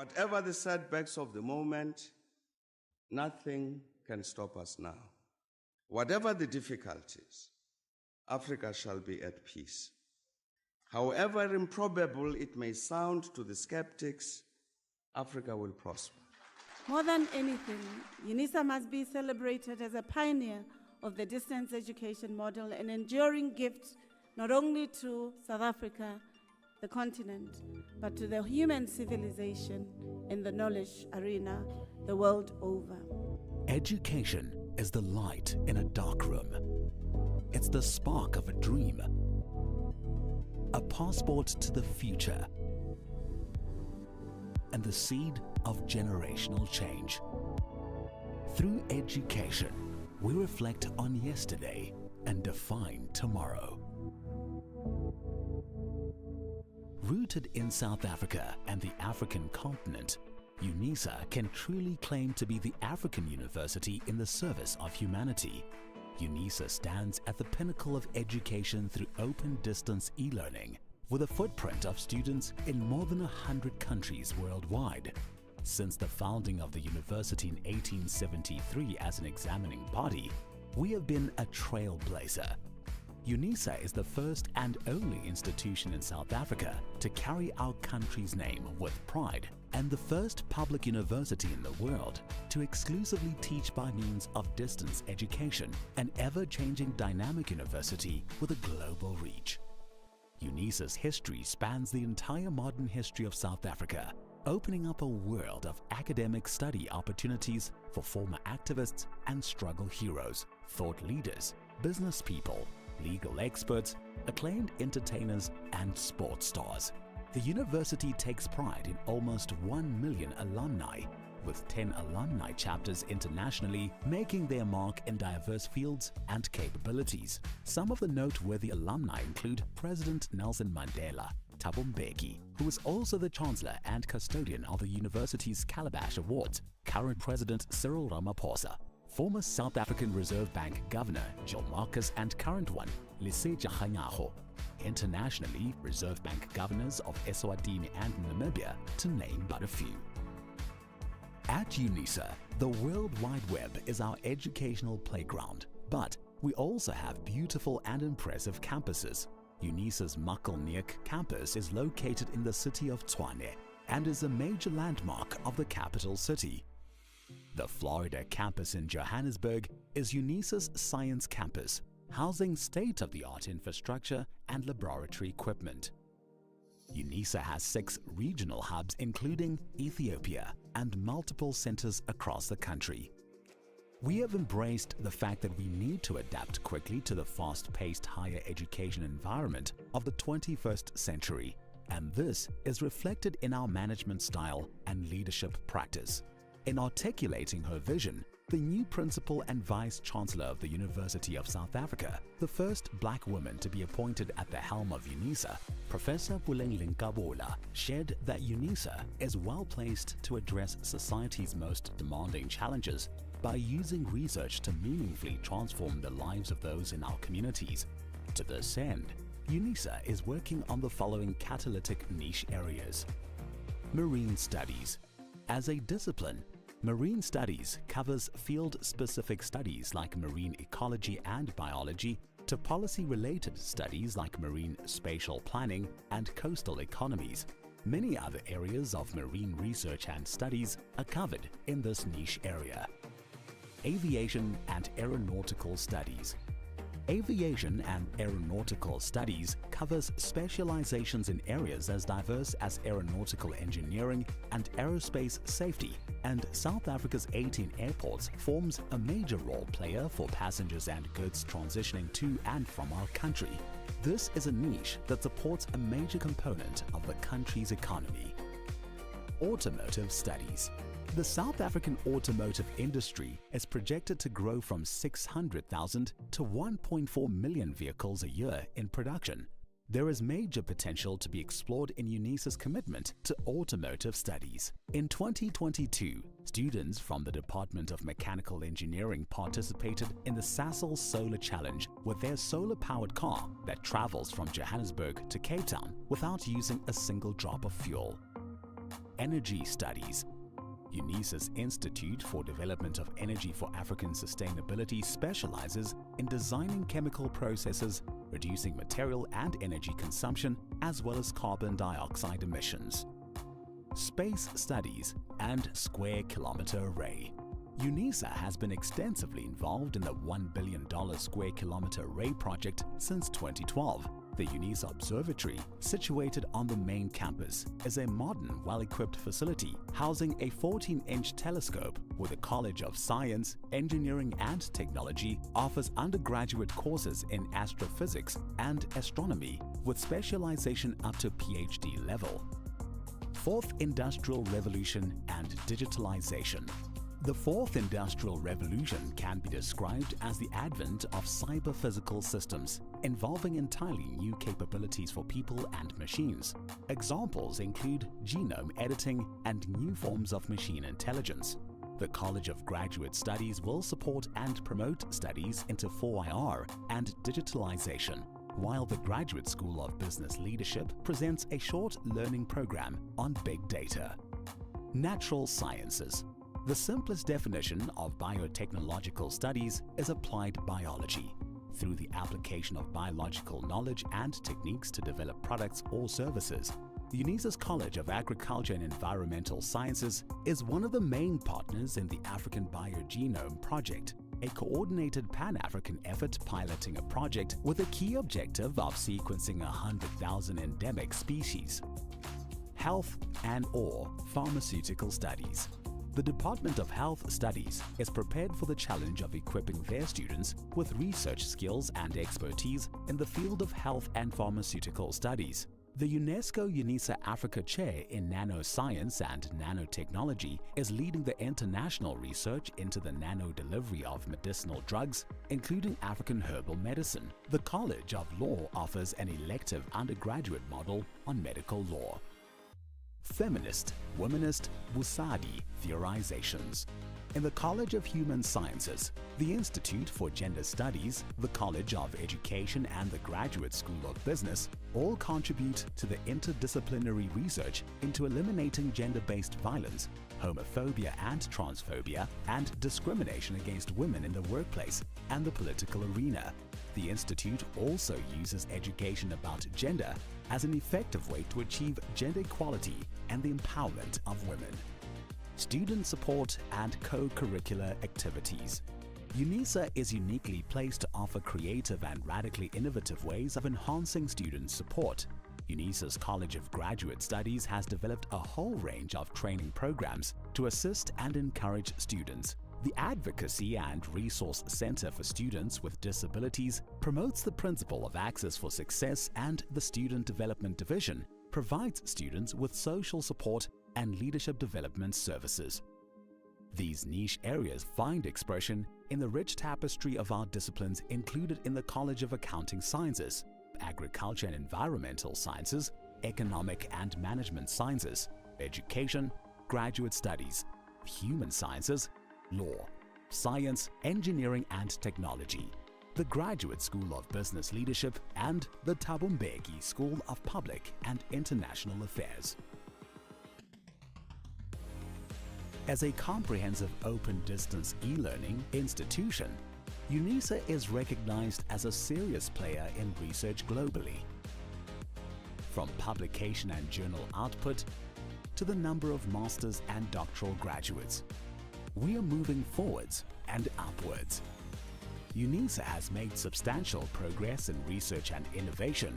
Whatever the setbacks of the moment, nothing can stop us now. Whatever the difficulties, Africa shall be at peace. However improbable it may sound to the skeptics, Africa will prosper. More than anything, Unisa must be celebrated as a pioneer of the distance education model, an enduring gift not only to South Africa, the continent, but to the human civilization in the knowledge arena the world over. Education is the light in a dark room. It's the spark of a dream, a passport to the future, and the seed of generational change. Through education, we reflect on yesterday and define tomorrow. Rooted in South Africa and the African continent, Unisa can truly claim to be the African university in the service of humanity. Unisa stands at the pinnacle of education through open distance e-learning, with a footprint of students in more than 100 countries worldwide. Since the founding of the university in 1873 as an examining body, we have been a trailblazer. Unisa is the first and only institution in South Africa to carry our country's name with pride, and the first public university in the world to exclusively teach by means of distance education, an ever-changing dynamic university with a global reach. Unisa's history spans the entire modern history of South Africa, opening up a world of academic study opportunities for former activists and struggle heroes, thought leaders, business people, legal experts, acclaimed entertainers, and sports stars. The university takes pride in almost 1 million alumni, with 10 alumni chapters internationally, making their mark in diverse fields and capabilities. Some of the noteworthy alumni include President Nelson Mandela, Thabo Mbeki, who is also the Chancellor and custodian of the university's Calabash Awards, current President Cyril Ramaphosa, former South African Reserve Bank Governor Jill Marcus, and current one, Lesetja Kganyago. Internationally, Reserve Bank governors of Eswatini and Namibia, to name but a few. At Unisa, the World Wide Web is our educational playground, but we also have beautiful and impressive campuses. Unisa's Muckleneuk campus is located in the city of Tshwane and is a major landmark of the capital city. The Florida campus in Johannesburg is Unisa's science campus, housing state-of-the-art infrastructure and laboratory equipment. Unisa has 6 regional hubs including Ethiopia and multiple centers across the country. We have embraced the fact that we need to adapt quickly to the fast-paced higher education environment of the 21st century, and this is reflected in our management style and leadership practice. In articulating her vision, the new Principal and Vice Chancellor of the University of South Africa, the first black woman to be appointed at the helm of Unisa, Professor Muckleneuk, shared that Unisa is well placed to address society's most demanding challenges by using research to meaningfully transform the lives of those in our communities. To this end, Unisa is working on the following catalytic niche areas. Marine studies. As a discipline, marine studies covers field-specific studies like marine ecology and biology to policy-related studies like marine spatial planning and coastal economies. Many other areas of marine research and studies are covered in this niche area. Aviation and aeronautical studies. Aviation and aeronautical studies covers specializations in areas as diverse as aeronautical engineering and aerospace safety, and South Africa's 18 airports forms a major role player for passengers and goods transitioning to and from our country. This is a niche that supports a major component of the country's economy. Automotive studies. The South African automotive industry is projected to grow from 600,000 to 1.4 million vehicles a year in production. There is major potential to be explored in Unisa's commitment to automotive studies. In 2022, students from the Department of Mechanical Engineering participated in the Sasol Solar Challenge with their solar-powered car that travels from Johannesburg to Cape Town without using a single drop of fuel. Energy Studies. Unisa's Institute for Development of Energy for African Sustainability specializes in designing chemical processes, reducing material and energy consumption, as well as carbon dioxide emissions. Space Studies and Square Kilometer Array. Unisa has been extensively involved in the $1 billion Square Kilometer Array project since 2012. The Unisa Observatory, situated on the main campus, is a modern, well-equipped facility housing a 14-inch telescope where the College of Science, Engineering and Technology offers undergraduate courses in astrophysics and astronomy with specialization up to PhD level. Fourth Industrial Revolution and Digitalization. The fourth industrial revolution can be described as the advent of cyber-physical systems, involving entirely new capabilities for people and machines. Examples include genome editing and new forms of machine intelligence. The College of Graduate Studies will support and promote studies into 4IR and digitalization, while the Graduate School of Business Leadership presents a short learning program on big data. Natural Sciences. The simplest definition of biotechnological studies is applied biology. Through the application of biological knowledge and techniques to develop products or services, Unisa's College of Agriculture and Environmental Sciences is one of the main partners in the African Biogenome Project, a coordinated Pan-African effort piloting a project with a key objective of sequencing 100,000 endemic species. Health and/or Pharmaceutical Studies. The Department of Health Studies is prepared for the challenge of equipping their students with research skills and expertise in the field of health and pharmaceutical studies. The UNESCO Unisa Africa Chair in Nanoscience and Nanotechnology is leading the international research into the nano-delivery of medicinal drugs, including African herbal medicine. The College of Law offers an elective undergraduate model on medical law. Feminist, Womanist, Wusadi Theorizations. In the College of Human Sciences, the Institute for Gender Studies, the College of Education and the Graduate School of Business all contribute to the interdisciplinary research into eliminating gender-based violence, homophobia and transphobia, and discrimination against women in the workplace and the political arena. The Institute also uses education about gender as an effective way to achieve gender equality and the empowerment of women. Student support and co-curricular activities. Unisa is uniquely placed to offer creative and radically innovative ways of enhancing student support. Unisa's College of Graduate Studies has developed a whole range of training programs to assist and encourage students. The Advocacy and Resource Center for Students with Disabilities promotes the principle of access for success, and the Student Development Division provides students with social support and leadership development services. These niche areas find expression in the rich tapestry of our disciplines included in the College of Accounting Sciences, Agriculture and Environmental Sciences, Economic and Management Sciences, Education, Graduate Studies, Human Sciences, Law, Science, Engineering and Technology, the Graduate School of Business Leadership, and the Thabo Mbeki School of Public and International Affairs. As a comprehensive open-distance e-learning institution, Unisa is recognized as a serious player in research globally. From publication and journal output to the number of master's and doctoral graduates, we are moving forwards and upwards. Unisa has made substantial progress in research and innovation,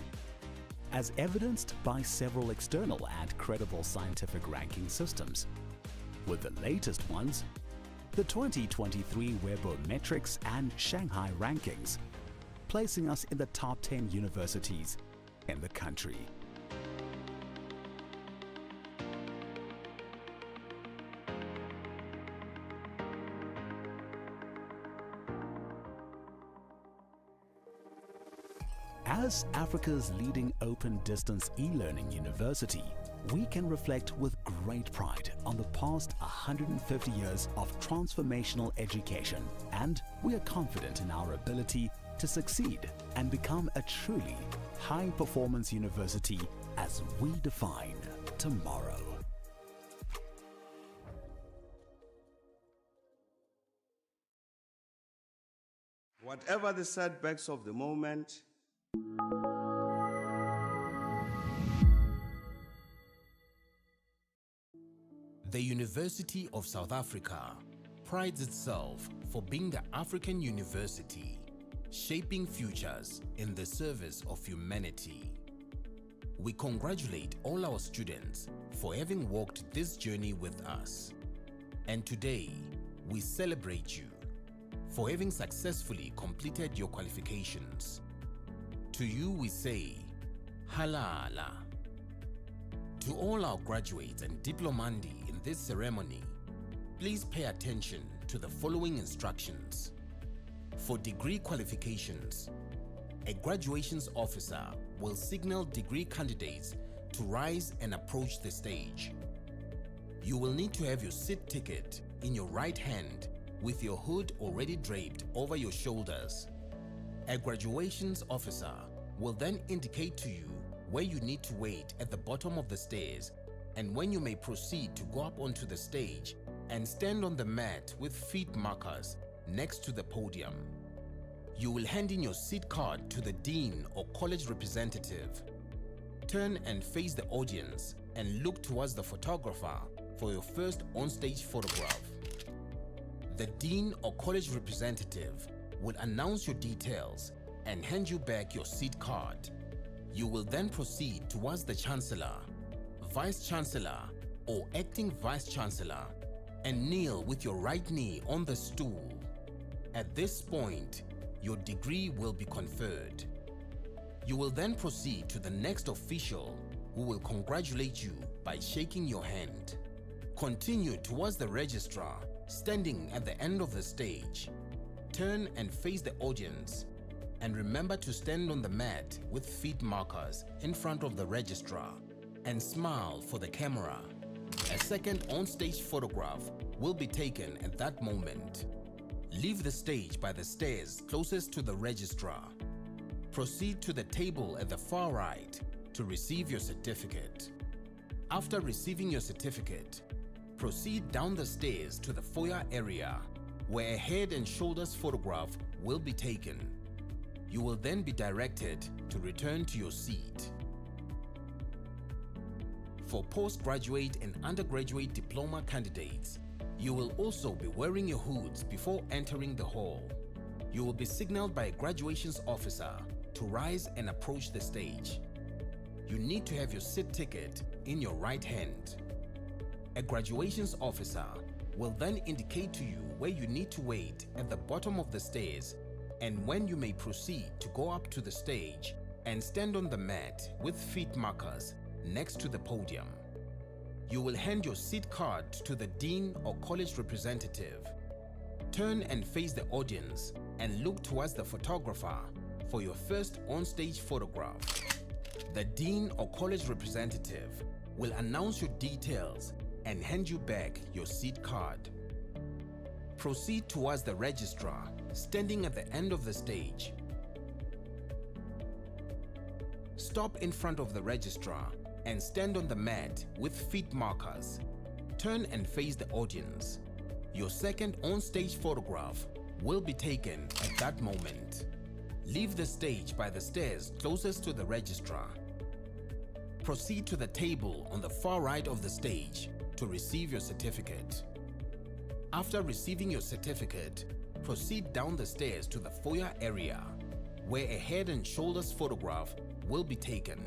as evidenced by several external and credible scientific ranking systems, with the latest ones, the 2023 Webometrics and Shanghai rankings, placing us in the top 10 universities in the country. As Africa's leading open-distance e-learning university, we can reflect with great pride on the past 150 years of transformational education, and we are confident in our ability to succeed and become a truly high-performance university as we define tomorrow. Whatever the setbacks of the moment, the University of South Africa prides itself for being the African university, shaping futures in the service of humanity. We congratulate all our students for having walked this journey with us. And today, we celebrate you for having successfully completed your qualifications. To you we say, halala. To all our graduates and diplomandi in this ceremony, please pay attention to the following instructions. For degree qualifications, a graduations officer will signal degree candidates to rise and approach the stage. You will need to have your seat ticket in your right hand with your hood already draped over your shoulders. A graduations officer will then indicate to you where you need to wait at the bottom of the stairs and when you may proceed to go up onto the stage and stand on the mat with feet markers next to the podium. You will hand in your seat card to the dean or college representative. Turn and face the audience and look towards the photographer for your first on-stage photograph. The dean or college representative will announce your details and hand you back your seat card. You will then proceed towards the chancellor, vice chancellor, or acting vice chancellor and kneel with your right knee on the stool. At this point, your degree will be conferred. You will then proceed to the next official who will congratulate you by shaking your hand. Continue towards the registrar standing at the end of the stage. Turn and face the audience and remember to stand on the mat with feet markers in front of the registrar and smile for the camera. A second on-stage photograph will be taken at that moment. Leave the stage by the stairs closest to the registrar. Proceed to the table at the far right to receive your certificate. After receiving your certificate, proceed down the stairs to the foyer area where a head and shoulders photograph will be taken. You will then be directed to return to your seat. For postgraduate and undergraduate diploma candidates, you will also be wearing your hoods before entering the hall. You will be signaled by a graduations officer to rise and approach the stage. You need to have your seat ticket in your right hand. A graduations officer will then indicate to you where you need to wait at the bottom of the stairs and when you may proceed to go up to the stage and stand on the mat with feet markers next to the podium. You will hand your seat card to the dean or college representative. Turn and face the audience and look towards the photographer for your first on-stage photograph. The dean or college representative will announce your details and hand you back your seat card. Proceed towards the registrar standing at the end of the stage. Stop in front of the registrar and stand on the mat with feet markers. Turn and face the audience. Your second on-stage photograph will be taken at that moment. Leave the stage by the stairs closest to the registrar. Proceed to the table on the far right of the stage to receive your certificate. After receiving your certificate, proceed down the stairs to the foyer area where a head and shoulders photograph will be taken.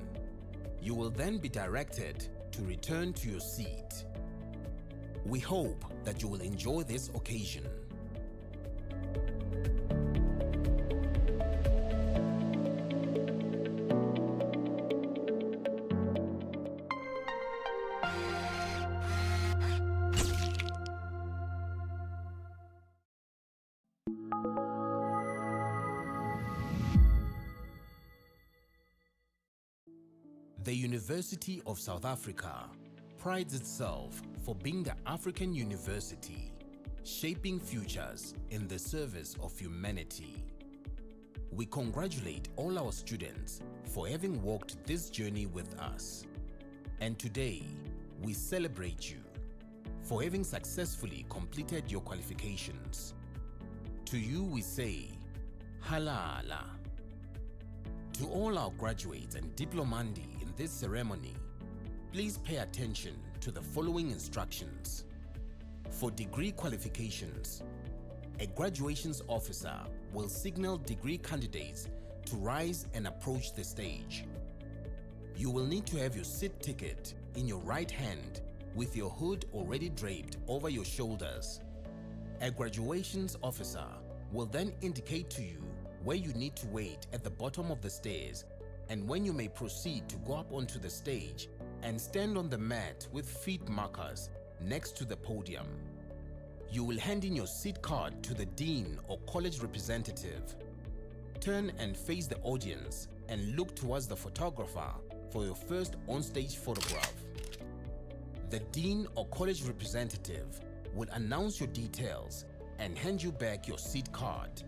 You will then be directed to return to your seat. We hope that you will enjoy this occasion. The University of South Africa prides itself for being the African university, shaping futures in the service of humanity. We congratulate all our students for having walked this journey with us. And today, we celebrate you for having successfully completed your qualifications. To you we say, Halala. To all our graduates and diplomandi in this ceremony, please pay attention to the following instructions. For degree qualifications, a graduations officer will signal degree candidates to rise and approach the stage. You will need to have your seat ticket in your right hand with your hood already draped over your shoulders. A graduations officer will then indicate to you where you need to wait at the bottom of the stairs and when you may proceed to go up onto the stage and stand on the mat with feet markers next to the podium. You will hand in your seat card to the dean or college representative. Turn and face the audience and look towards the photographer for your first on-stage photograph. The dean or college representative will announce your details and hand you back your seat card.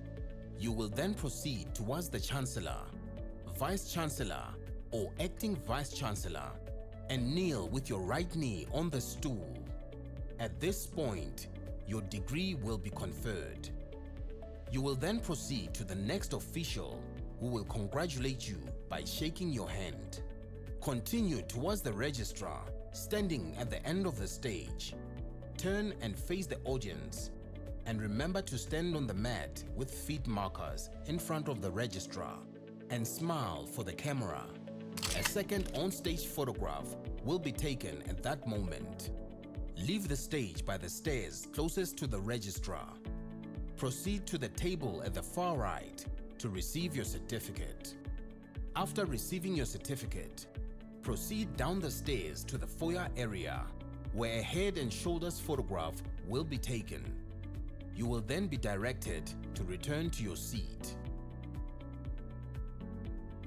You will then proceed towards the chancellor, vice chancellor or acting vice chancellor and kneel with your right knee on the stool. At this point, your degree will be conferred. You will then proceed to the next official who will congratulate you by shaking your hand. Continue towards the registrar standing at the end of the stage. Turn and face the audience and remember to stand on the mat with feet markers in front of the registrar and smile for the camera. A second on-stage photograph will be taken at that moment. Leave the stage by the stairs closest to the registrar. Proceed to the table at the far right to receive your certificate. After receiving your certificate, proceed down the stairs to the foyer area where a head and shoulders photograph will be taken. You will then be directed to return to your seat.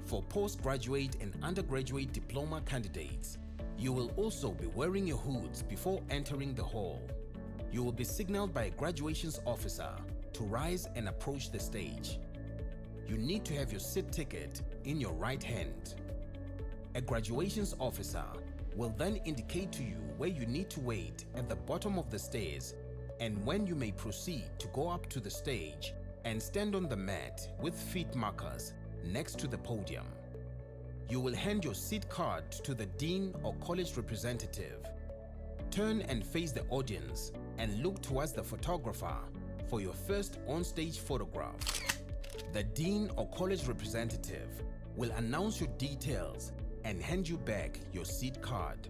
For postgraduate and undergraduate diploma candidates, you will also be wearing your hoods before entering the hall. You will be signaled by a graduations officer to rise and approach the stage. You need to have your seat ticket in your right hand. A graduations officer will then indicate to you where you need to wait at the bottom of the stairs and when you may proceed to go up to the stage and stand on the mat with feet markers next to the podium. You will hand your seat card to the dean or college representative. Turn and face the audience and look towards the photographer for your first on-stage photograph. The dean or college representative will announce your details and hand you back your seat card.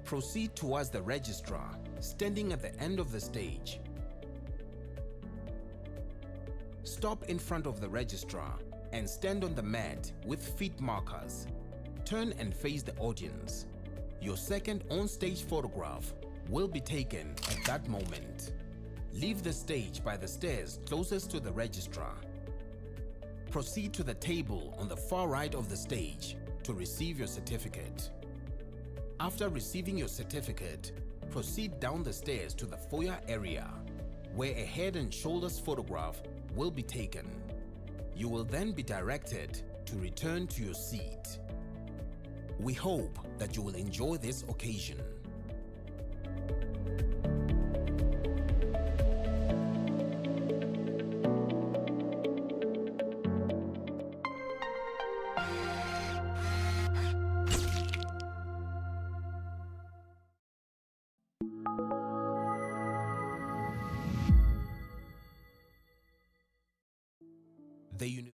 Proceed towards the registrar standing at the end of the stage. Stop in front of the registrar and stand on the mat with feet markers. Turn and face the audience. Your second on-stage photograph will be taken at that moment. Leave the stage by the stairs closest to the registrar. Proceed to the table on the far right of the stage to receive your certificate. After receiving your certificate, proceed down the stairs to the foyer area where a head and shoulders photograph will be taken. You will then be directed to return to your seat. We hope that you will enjoy this occasion. The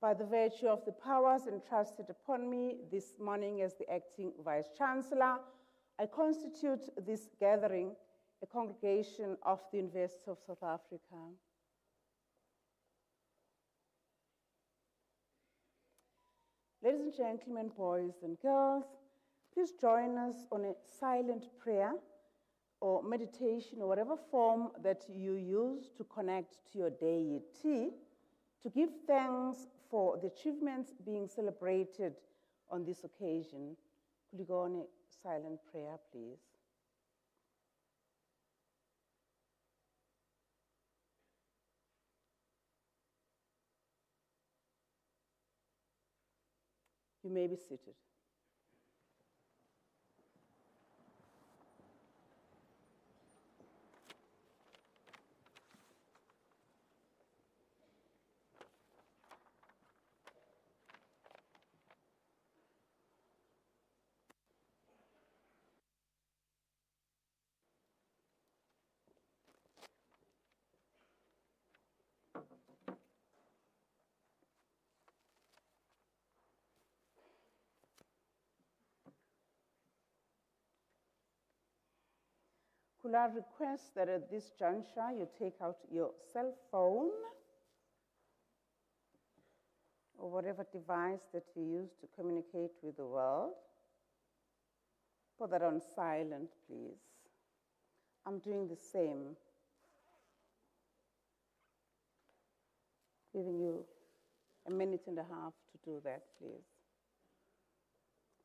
By the virtue of the powers entrusted upon me this morning as the acting Vice-Chancellor, I constitute this gathering a congregation of the University of South Africa. Ladies and gentlemen, boys and girls, please join us on a silent prayer or meditation or whatever form that you use to connect to your deity, to give thanks for the achievements being celebrated on this occasion. Could you go on a silent prayer, please? You may be seated. Could I request that at this juncture you take out your cell phone or whatever device that you use to communicate with the world? Put that on silent, please. I'm doing the same. Giving you a minute and a half to do that, please.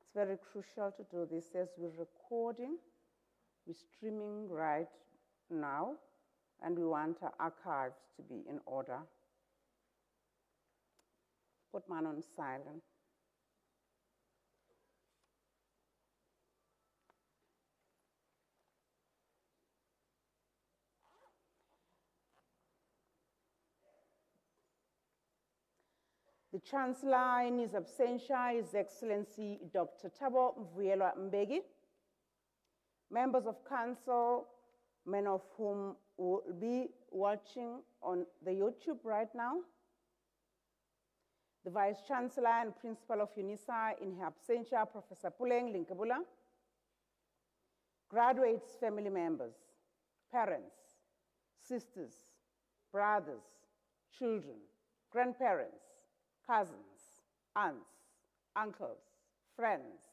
It's very crucial to do this as we're recording. We're streaming right now, and we want our archives to be in order. Put mine on silent. The Chancellor in his absentia, His Excellency Dr. Thabo Mbeki, members of Council, many of whom will be watching on the YouTube right now, the Vice-Chancellor and Principal of Unisa in her absentia, Professor Puleng Linkabula, graduates, family members, parents, sisters, brothers, children, grandparents, cousins, aunts, uncles, friends,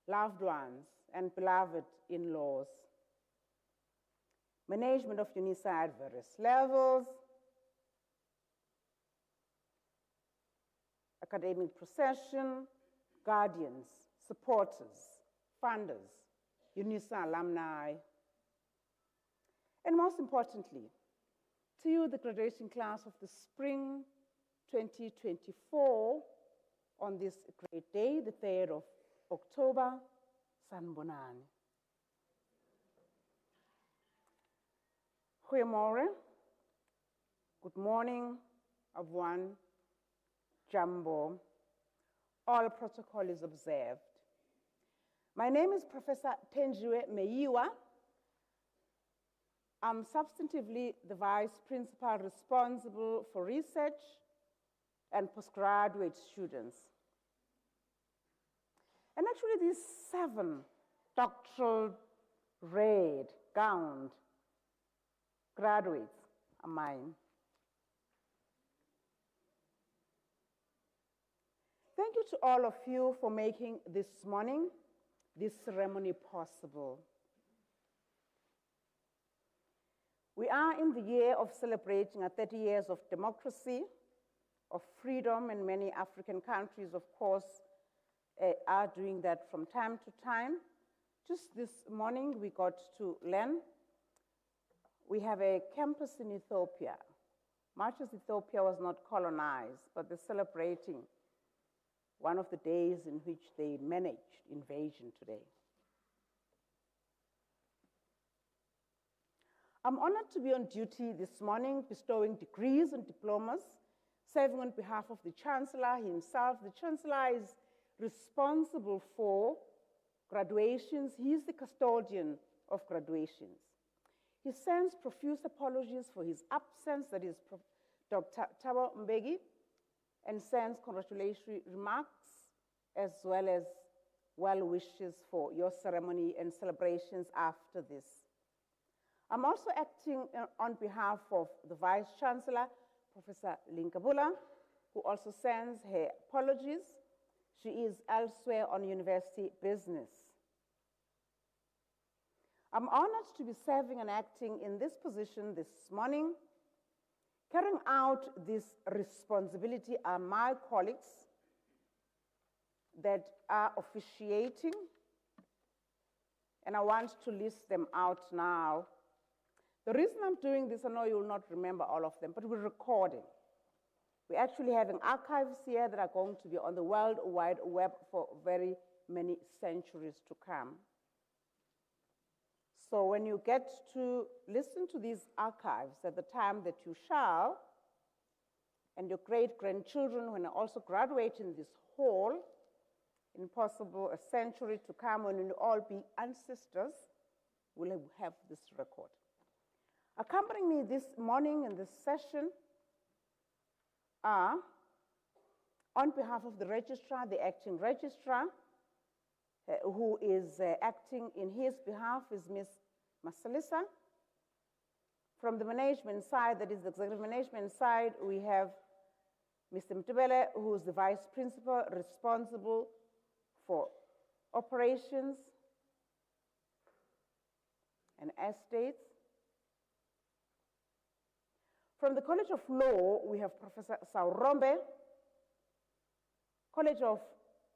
loved ones, and beloved in-laws. Management of Unisa at various levels, academic procession, guardians, supporters, funders, Unisa alumni, and most importantly, to you, the graduation class of the spring 2024, on this great day, the 3rd of October, Sanbonani. Goeiemorgen. Good morning, everyone. Jambo. All protocol is observed. My name is Professor Tenjiwe Meyiwa. I'm substantively the Vice Principal responsible for research and postgraduate students. And actually these 7 doctoral red gowned graduates are mine. Thank you to all of you for making this morning, this ceremony possible. We are in the year of celebrating 30 years of democracy, of freedom, and many African countries, of course, are doing that from time to time. Just this morning, we got to learn we have a campus in Ethiopia. Much as Ethiopia was not colonized, but they're celebrating one of the days in which they managed invasion today. I'm honored to be on duty this morning, bestowing degrees and diplomas, serving on behalf of the Chancellor himself. The Chancellor is responsible for graduations. He's the custodian of graduations. He sends profuse apologies for his absence, that is Dr. Thabo Mbeki, and sends congratulatory remarks as well as well wishes for your ceremony and celebrations after this. I'm also acting on behalf of the Vice Chancellor, Professor Linkabula, who also sends her apologies. She is elsewhere on university business. I'm honored to be serving and acting in this position this morning. Carrying out this responsibility are my colleagues that are officiating, and I want to list them out now. The reason I'm doing this, I know you will not remember all of them, but we're recording. We're actually having archives here that are going to be on the World Wide Web for very many centuries to come. So when you get to listen to these archives at the time that you shall, and your great-grandchildren, when they also graduate in this hall, in possible a century to come, when you'll all be ancestors, will have this record. Accompanying me this morning in this session are, on behalf of the registrar, the acting registrar, who is acting in his behalf is Ms. Masalisa. From the management side, that is the executive management side, we have Mr. Mtubele, who is the vice principal responsible for operations and estates. From the College of Law, we have Professor Saurombe. College of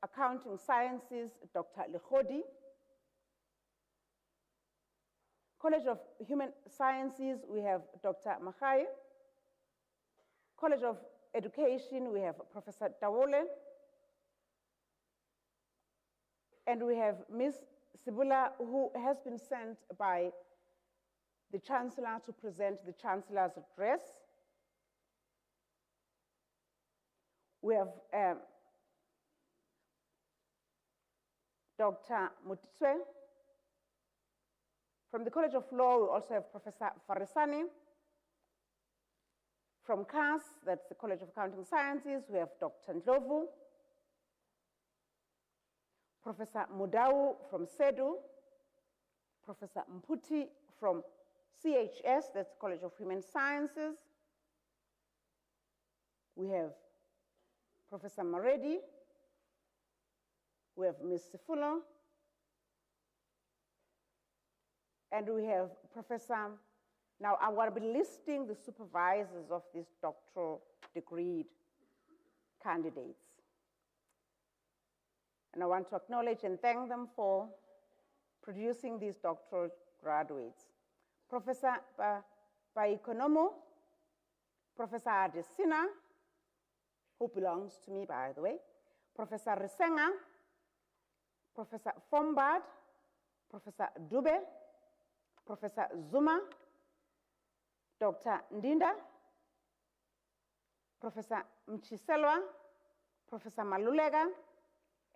Accounting Sciences, Dr. Lekhodi. College of Human Sciences, we have Dr. Makhai. College of Education, we have Professor Tawole. And we have Ms. Sibula, who has been sent by the Chancellor to present the Chancellor's address. We have Dr. Mutitswe. From the College of Law, we also have Professor Farisani. From CAS, that's the College of Accounting Sciences, we have Dr. Ndlovu. Professor Mudau from SEDU. Professor Mputi from CHS, that's the College of Human Sciences. We have Professor Maredi. We have Ms. Sifulo. And we have Professor, now I will be listing the supervisors of these doctoral degree candidates. And I want to acknowledge and thank them for producing these doctoral graduates. Professor Baikonomo, Professor Adesina, who belongs to me, by the way, Professor Resenga, Professor Fombard, Professor Dube, Professor Zuma, Dr. Ndinda, Professor Mchiselwa, Professor Malulega,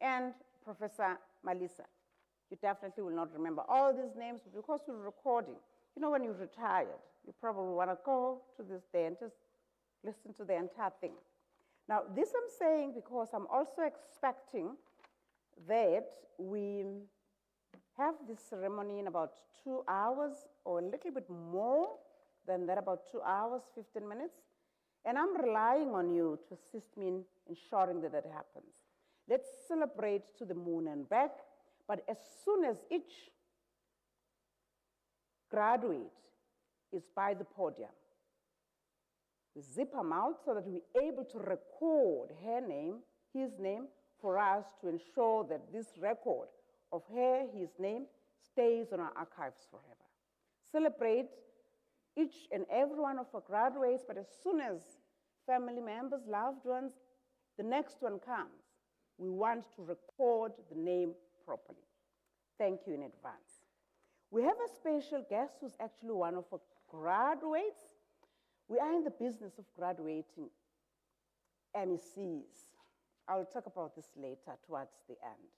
and Professor Malisa. You definitely will not remember all these names, but because we're recording, you know, when you're retired, you probably want to go to this day and just listen to the entire thing. Now, this I'm saying because I'm also expecting that we have this ceremony in about 2 hours or a little bit more than that, about 2 hours, 15 minutes. And I'm relying on you to assist me in ensuring that that happens. Let's celebrate to the moon and back, but as soon as each graduate is by the podium, we zip them out so that we're able to record her name, his name, for us to ensure that this record of her, his name, stays on our archives forever. Celebrate each and every one of our graduates, but as soon as family members, loved ones, the next one comes, we want to record the name properly. Thank you in advance. We have a special guest who's actually one of our graduates. We are in the business of graduating MECs. I'll talk about this later towards the end.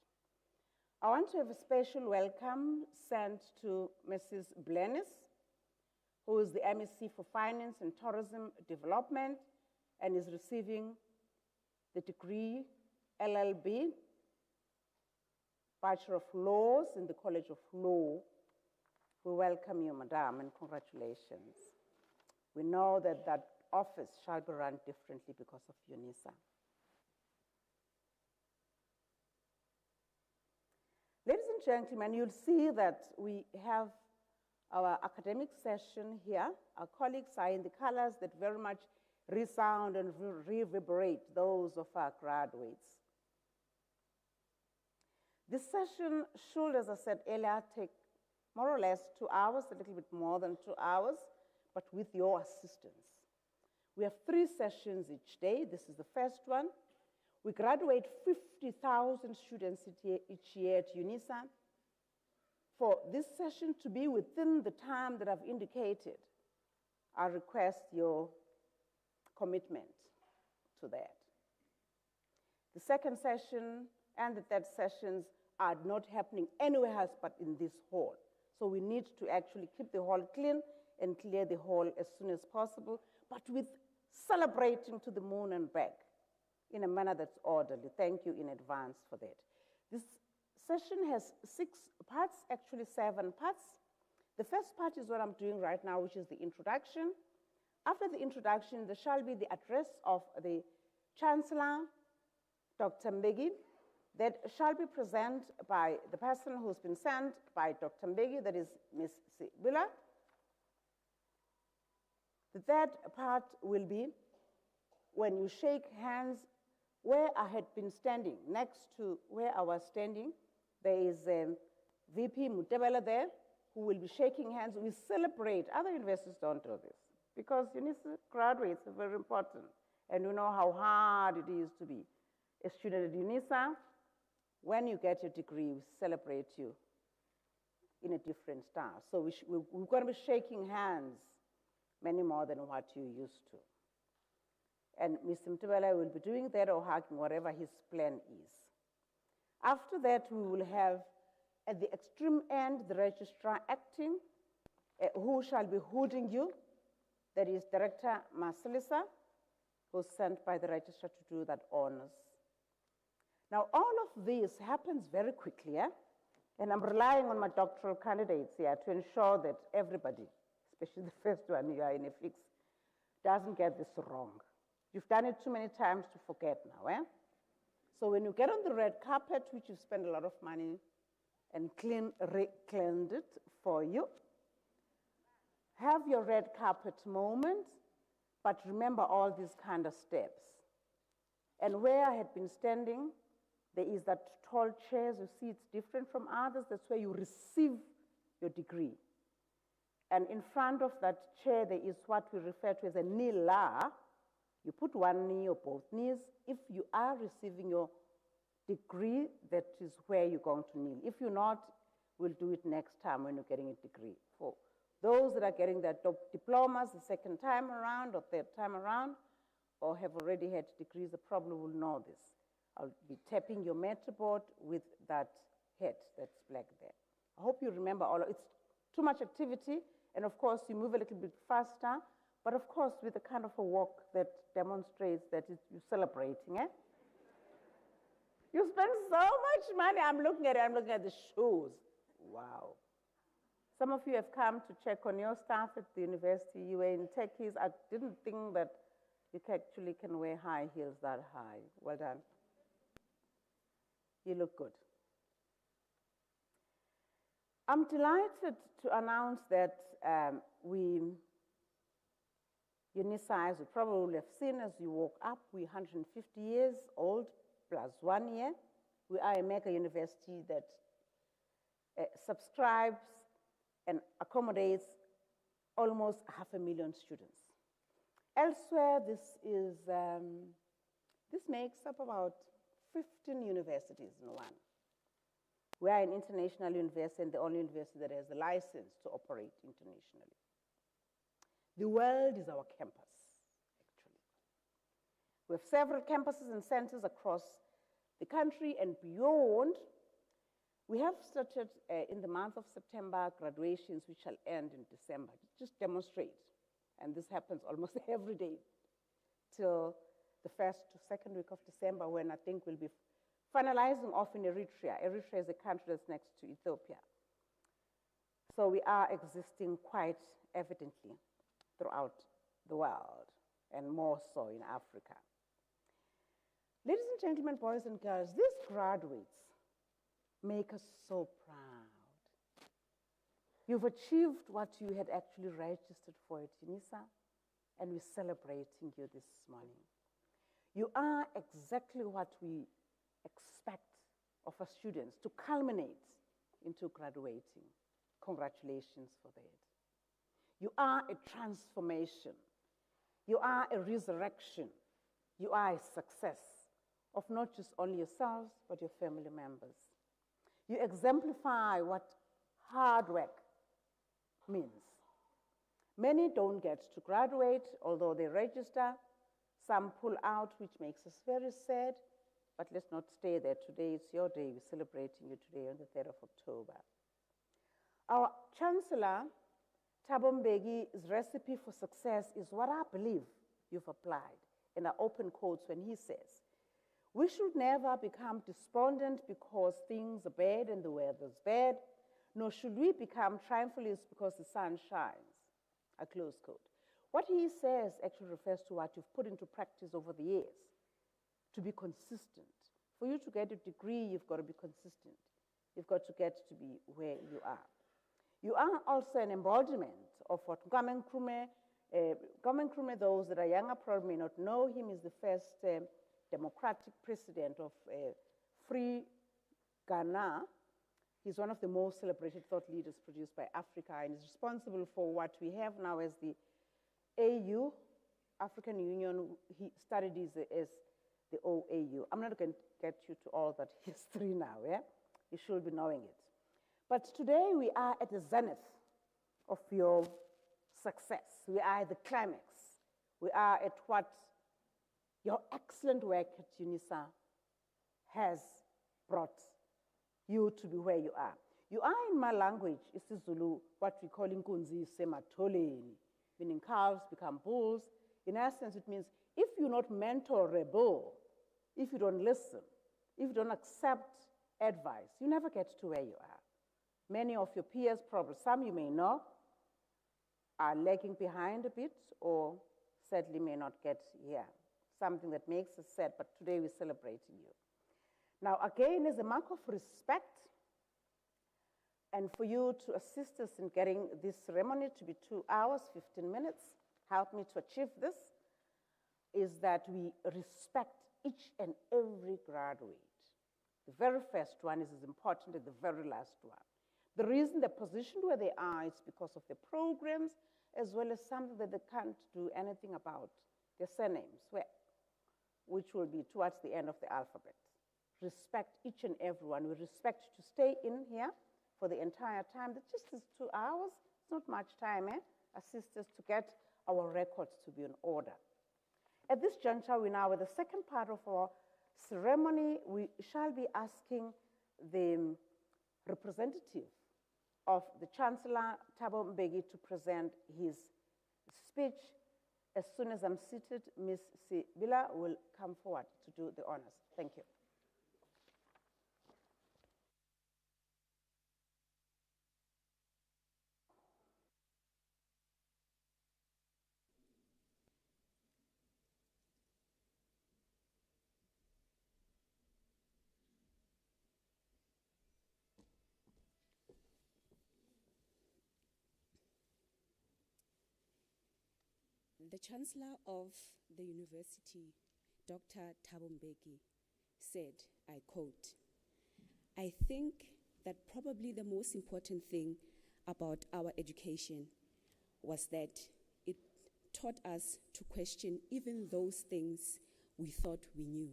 I want to have a special welcome sent to Mrs. Blenis, who is the MEC for Finance and Tourism Development and is receiving the degree LLB, Bachelor of Laws in the College of Law. We welcome you, Madam, and congratulations. We know that that office shall be run differently because of Unisa. Ladies and gentlemen, you'll see that we have our academic session here. Our colleagues are in the colors that very much resound and reverberate those of our graduates. This session should, as I said earlier, take more or less 2 hours, a little bit more than 2 hours, but with your assistance. We have 3 sessions each day. This is the first one. We graduate 50,000 students each year at Unisa. For this session to be within the time that I've indicated, I request your commitment to that. The second session and the third sessions are not happening anywhere else but in this hall. So we need to actually keep the hall clean and clear the hall as soon as possible, but with celebrating to the moon and back in a manner that's orderly. Thank you in advance for that. This session has 6 parts, actually 7 parts. The first part is what I'm doing right now, which is the introduction. After the introduction, there shall be the address of the Chancellor, Dr. Mbeki, that shall be presented by the person who's been sent by Dr. Mbeki, that is Ms. Sibula. The third part will be when you shake hands. Where I had been standing, next to where I was standing, there is VP Mutebela there, who will be shaking hands. We celebrate. Other universities don't do this because Unisa graduates are very important. And you know how hard it is to be a student at Unisa. When you get your degree, we celebrate you in a different style. So we're going to be shaking hands many more than what you used to. And Mr. Mtebela will be doing that or hugging, whatever his plan is. After that, we will have, at the extreme end, the registrar acting, who shall be hooding you. That is Director Masilisa, who's sent by the registrar to do that honors. Now, all of this happens very quickly, and I'm relying on my doctoral candidates here to ensure that everybody, especially the first one, you are in a fix, doesn't get this wrong. You've done it too many times to forget now, So when you get on the red carpet, which you've spent a lot of money and cleaned it for you, have your red carpet moment, but remember all these kind of steps. And where I had been standing, there is that tall chairs. You see it's different from others. That's where you receive your degree. And in front of that chair, there is what we refer to as a kneeler. You put one knee or both knees. If you are receiving your degree, that is where you're going to kneel. If you're not, we'll do it next time when you're getting a degree. For those that are getting their diplomas the second time around or third time around, or have already had degrees, they probably will know this. I'll be tapping your metaboard with that head that's black there. I hope you remember all of it. It's too much activity, and of course you move a little bit faster, but of course with a kind of a walk that demonstrates that you're celebrating. You spend so much money. I'm looking at the shoes. Wow. Some of you have come to check on your staff at the university. You were in techies. I didn't think that you actually can wear high heels that high. Well done. You look good. I'm delighted to announce that Unisa, as you probably have seen as you walk up, we're 150 years old plus 1 year. We are a mega university that subscribes and accommodates almost 500,000 students. Elsewhere, this makes up about 15 universities in one. We are an international university and the only university that has the license to operate internationally. The world is our campus, actually. We have several campuses and centers across the country and beyond. We have started in the month of September graduations, which shall end in December. Just demonstrate. And this happens almost every day till the first to second week of December, when I think we'll be finalizing off in Eritrea. Eritrea is a country that's next to Ethiopia. So we are existing quite evidently throughout the world, and more so in Africa. Ladies and gentlemen, boys and girls, these graduates make us so proud. You've achieved what you had actually registered for at Unisa, and we're celebrating you this morning. You are exactly what we expect of our students to culminate into graduating. Congratulations for that. You are a transformation. You are a resurrection. You are a success of not just only yourselves, but your family members. You exemplify what hard work means. Many don't get to graduate, although they register. Some pull out, which makes us very sad, but let's not stay there. Today it's your day. We're celebrating you today on the 3rd of October. Our Chancellor, Thabo Mbeki's recipe for success is what I believe you've applied, and I open quotes when he says, "We should never become despondent because things are bad and the weather's bad, nor should we become triumphalists because the sun shines." A close quote. What he says actually refers to what you've put into practice over the years, to be consistent. For you to get a degree, you've got to be consistent. You've got to get to be where you are. You are also an embodiment of what Kwame Nkrumah, those that are younger probably may not know him, is the first democratic president of free Ghana. He's one of the most celebrated thought leaders produced by Africa, and is responsible for what we have now as the AU, African Union. He started as the OAU. I'm not going to get you to all that history now, yeah? You should be knowing it. But today we are at the zenith of your success. We are at the climax. We are at what your excellent work at Unisa has brought you to be where you are. You are, in my language, isiZulu, what we call inkunzi sematoleni, meaning calves become bulls. In essence, it means if you're not mentorable, if you don't listen, if you don't accept advice, you never get to where you are. Many of your peers, probably some you may know, are lagging behind a bit, or sadly may not get here. Something that makes us sad, but today we're celebrating you. Now, again, as a mark of respect, and for you to assist us in getting this ceremony to be 2 hours, 15 minutes, help me to achieve this, is that we respect each and every graduate. The very first one is as important as the very last one. The reason they're positioned where they are is because of the programs, as well as something that they can't do anything about, their surnames, which will be towards the end of the alphabet. Respect each and every one. We respect you to stay in here for the entire time. That's just this 2 hours. It's not much time, eh? Assist us to get our records to be in order. At this juncture, we now, with the second part of our ceremony, we shall be asking the representative of the Chancellor, Thabo Mbeki, to present his speech. As soon as I'm seated, Ms. Sibila will come forward to do the honors. Thank you. The Chancellor of the University, Dr. Thabo Mbeki, said, I quote, "I think that probably the most important thing about our education was that it taught us to question even those things we thought we knew.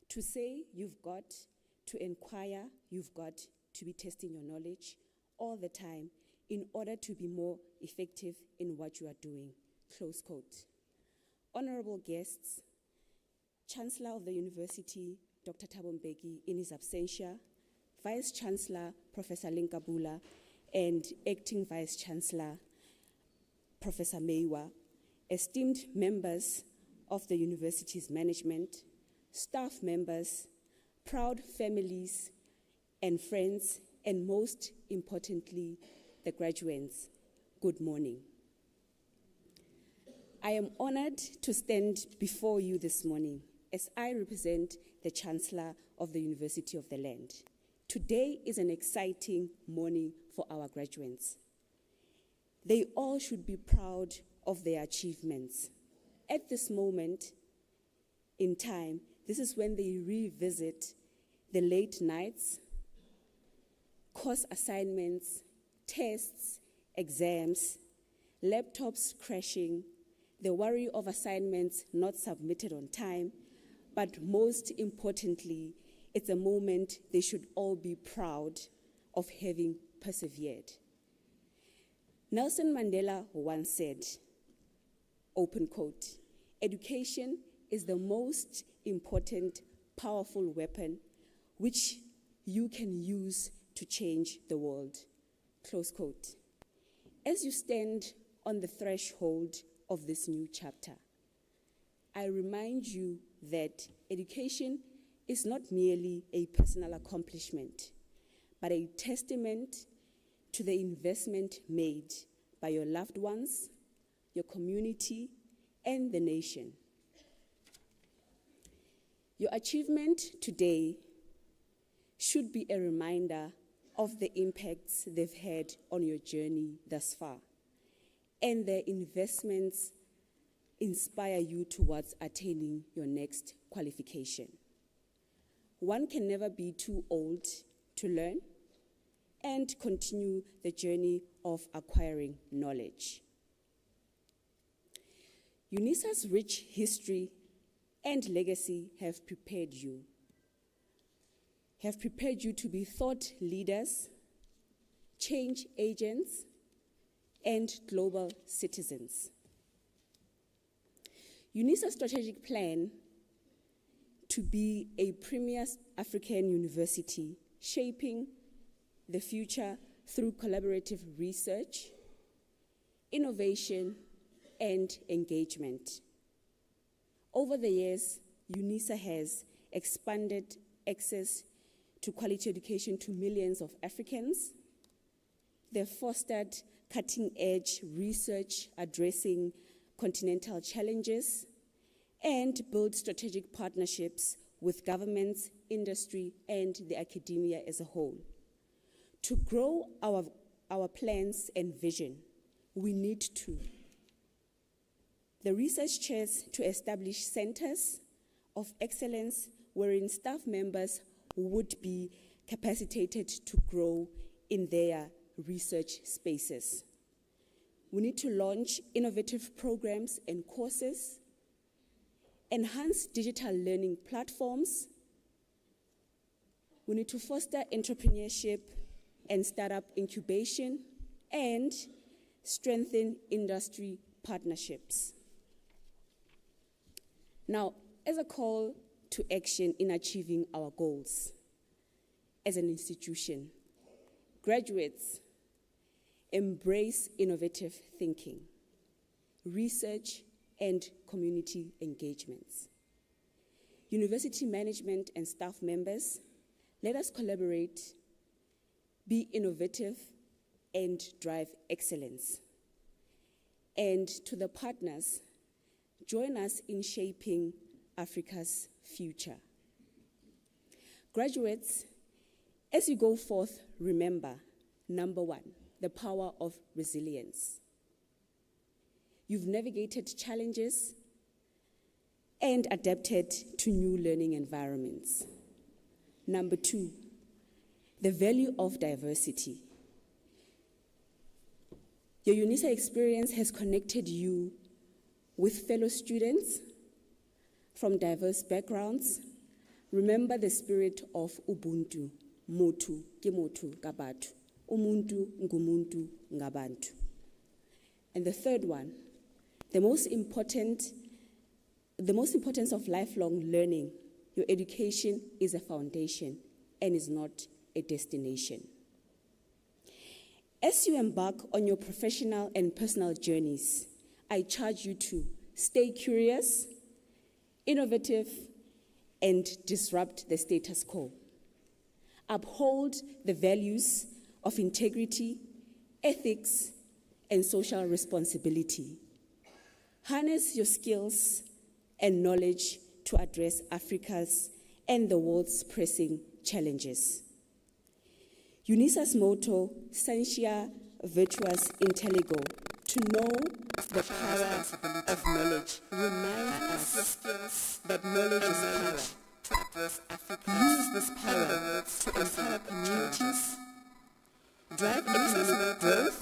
To say you've got to inquire, you've got to be testing your knowledge all the time in order to be more effective in what you are doing." Close quote. Honorable guests, Chancellor of the University, Dr. Thabo Mbeki, in his absentia, Vice Chancellor, Professor Linkabula, and Acting Vice Chancellor, Professor Meiwa, esteemed members of the university's management, staff members, proud families and friends, and most importantly, the graduates, good morning. I am honored to stand before you this morning as I represent the Chancellor of the University of the Land. Today is an exciting morning for our graduates. They all should be proud of their achievements. At this moment in time, this is when they revisit the late nights, course assignments, tests, exams, laptops crashing, the worry of assignments not submitted on time, but most importantly, it's a moment they should all be proud of having persevered. Nelson Mandela once said, open quote, "Education is the most important, powerful weapon which you can use to change the world," close quote. As you stand on the threshold of this new chapter, I remind you that education is not merely a personal accomplishment, but a testament to the investment made by your loved ones, your community, and the nation. Your achievement today should be a reminder of the impacts they've had on your journey thus far, and their investments inspire you towards attaining your next qualification. One can never be too old to learn and continue the journey of acquiring knowledge. Unisa's rich history and legacy have prepared you to be thought leaders, change agents, and global citizens. Unisa's strategic plan to be a premier African university shaping the future through collaborative research, innovation, and engagement. Over the years, Unisa has expanded access to quality education to millions of Africans. They've fostered cutting-edge research addressing continental challenges and built strategic partnerships with governments, industry, and the academia as a whole. To grow our plans and vision, we need the research chairs to establish centers of excellence wherein staff members would be capacitated to grow in their research spaces. We need to launch innovative programs and courses, enhance digital learning platforms. We need to foster entrepreneurship and startup incubation and strengthen industry partnerships. Now, as a call to action in achieving our goals as an institution, graduates, embrace innovative thinking, research, and community engagements. University management and staff members, let us collaborate, be innovative, and drive excellence. And to the partners, join us in shaping Africa's future. Graduates, as you go forth, remember, number one, the power of resilience. You've navigated challenges and adapted to new learning environments. Number two, the value of diversity. Your Unisa experience has connected you with fellow students from diverse backgrounds. Remember the spirit of Ubuntu, Motu, ke motho ka batho, umuntu ngumuntu ngabantu. And the third one, the most importance of lifelong learning. Your education is a foundation and is not a destination. As you embark on your professional and personal journeys, I charge you to stay curious, innovative, and disrupt the status quo. Uphold the values of integrity, ethics, and social responsibility. Harness your skills and knowledge to address Africa's and the world's pressing challenges. Unisa's motto, Sentia Virtuas Intelligo, to know the power of knowledge, reminds us that knowledge is power. Use this power to empower communities, drive economic growth,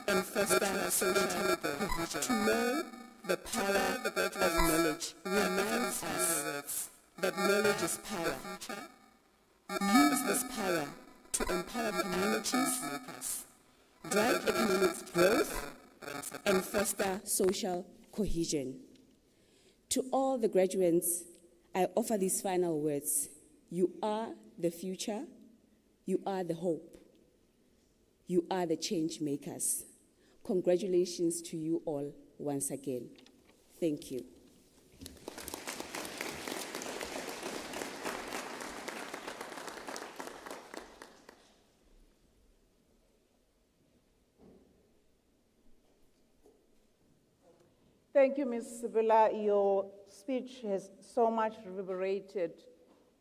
and foster social cohesion. To know the power of knowledge reminds us that knowledge is power. Use this power to empower communities, drive economic growth, and foster social cohesion. To all the graduates, I offer these final words. You are the future. You are the hope. You are the change makers. Congratulations to you all once again. Thank you. Thank you, Ms. Sibila. Your speech has so much reverberated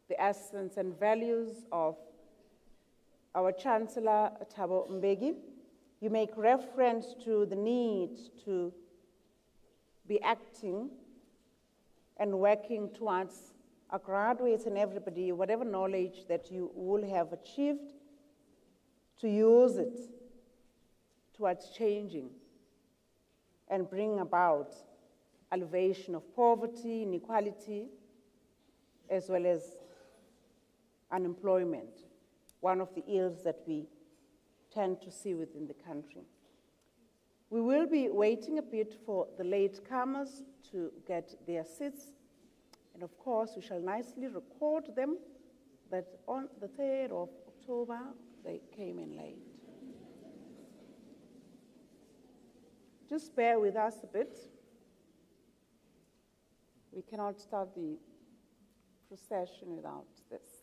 the essence and values of our Chancellor, Thabo Mbeki. You make reference to the need to be acting and working towards our graduates and everybody, whatever knowledge that you will have achieved, to use it towards changing and bring about elevation of poverty, inequality, as well as unemployment, one of the ills that we tend to see within the country. We will be waiting a bit for the latecomers to get their seats, and of course, we shall nicely record them that on the 3rd of October, they came in late. Just bear with us a bit. We cannot start the procession without this.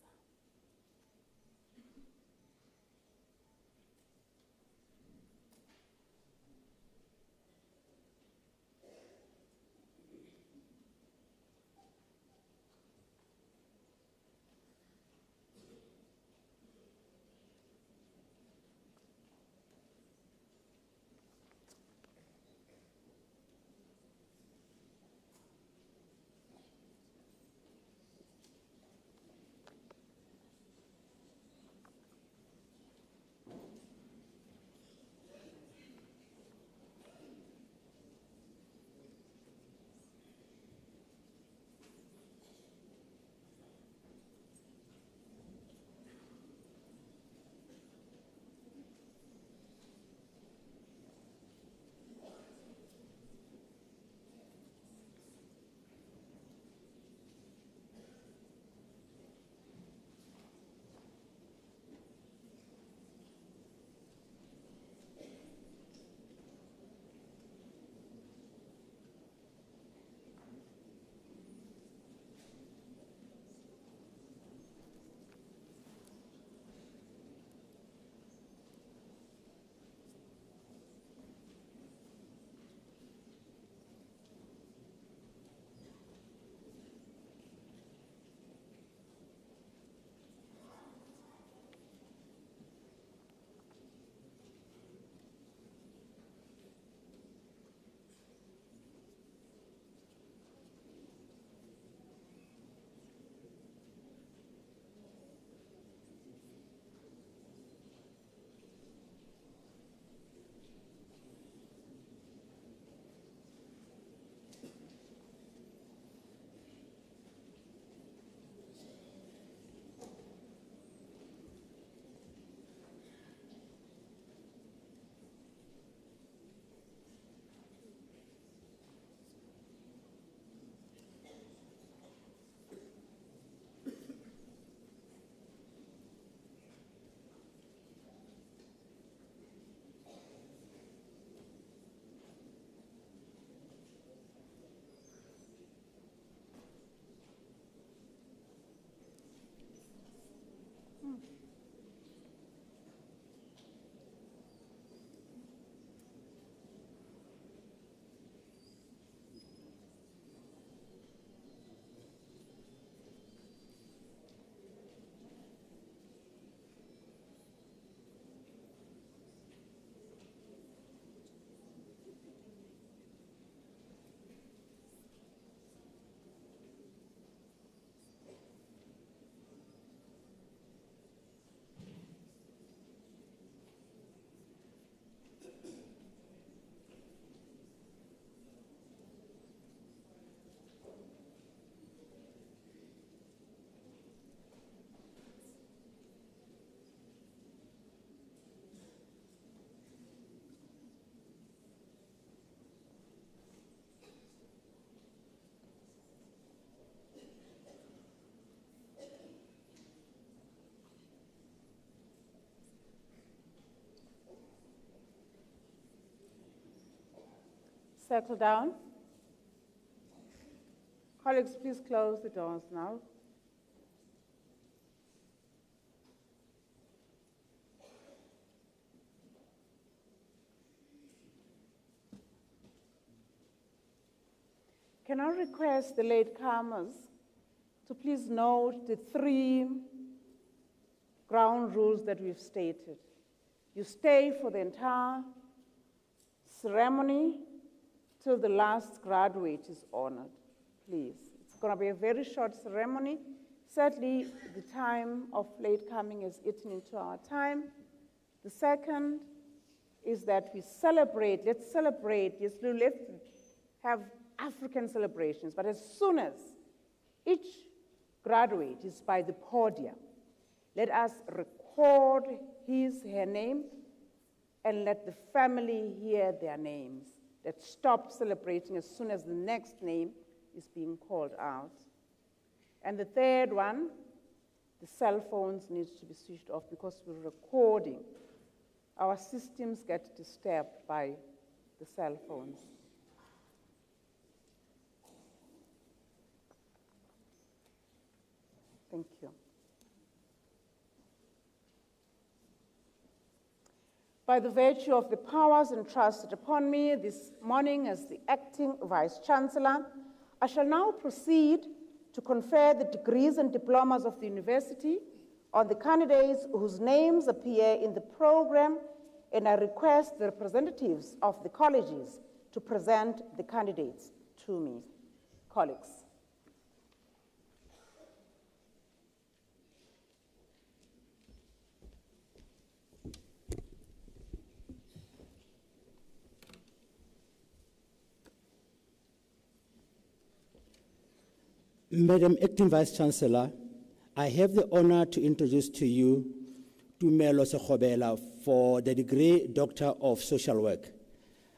settle down. Colleagues, please close the doors now. Can I request the latecomers to please note the 3 ground rules that we've stated. You stay for the entire ceremony till the last graduate is honored, please. It's going to be a very short ceremony. Certainly, the time of late coming is eaten into our time. The second is that we celebrate. Let's celebrate. Yes, let's have African celebrations. But as soon as each graduate is by the podium, let us record her name and let the family hear their names. Let's stop celebrating as soon as the next name is being called out. And the third one, the cell phones need to be switched off because we're recording. Our systems get disturbed by the cell phones. Thank you. By the virtue of the powers entrusted upon me this morning as the acting Vice-Chancellor, I shall now proceed to confer the degrees and diplomas of the university on the candidates whose names appear in the program, and I request the representatives of the colleges to present the candidates to me. Colleagues. Madam Acting Vice-Chancellor, I have the honor to introduce to you Tumelo Sekgobela for the degree Doctor of Social Work.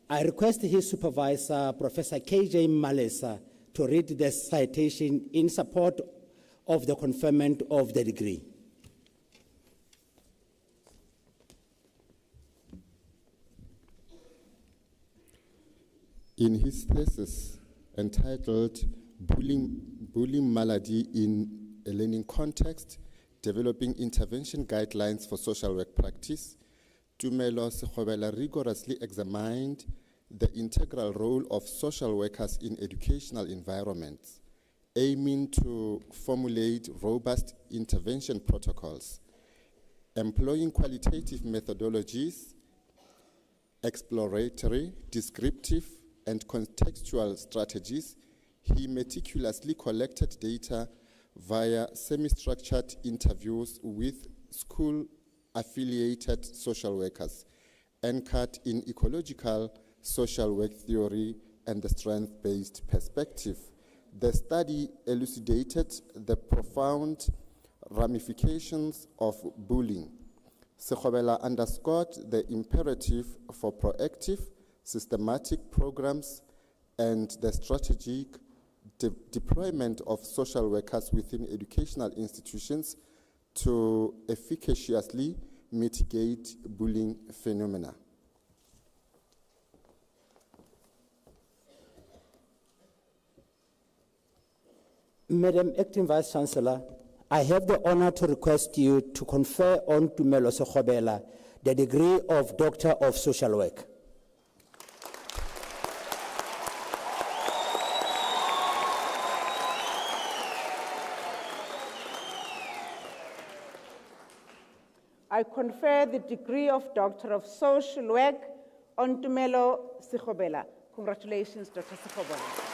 I request his supervisor, Professor KJ Malesa, to read the citation in support of the conferment of the degree. In his thesis entitled Bullying Malady in a Learning Context, Developing Intervention Guidelines for Social Work Practice, Tumelo Sekgobela rigorously examined the integral role of social workers in educational environments, aiming to formulate robust intervention protocols. Employing qualitative methodologies, exploratory, descriptive, and contextual strategies, he meticulously collected data via semi-structured interviews with school-affiliated social workers, anchored in ecological social work theory and the strength-based perspective. The study elucidated the profound ramifications of bullying. Sekgobela underscored the imperative for proactive, systematic programs and the strategic deployment of social workers within educational institutions to efficaciously mitigate bullying phenomena. Madam Acting Vice-Chancellor, I have the honor to request you to confer on Tumelo Sekgobela the degree of Doctor of Social Work. I confer the degree of Doctor of Social Work on Tumelo Sekgobela. Congratulations, Dr. Sekgobela.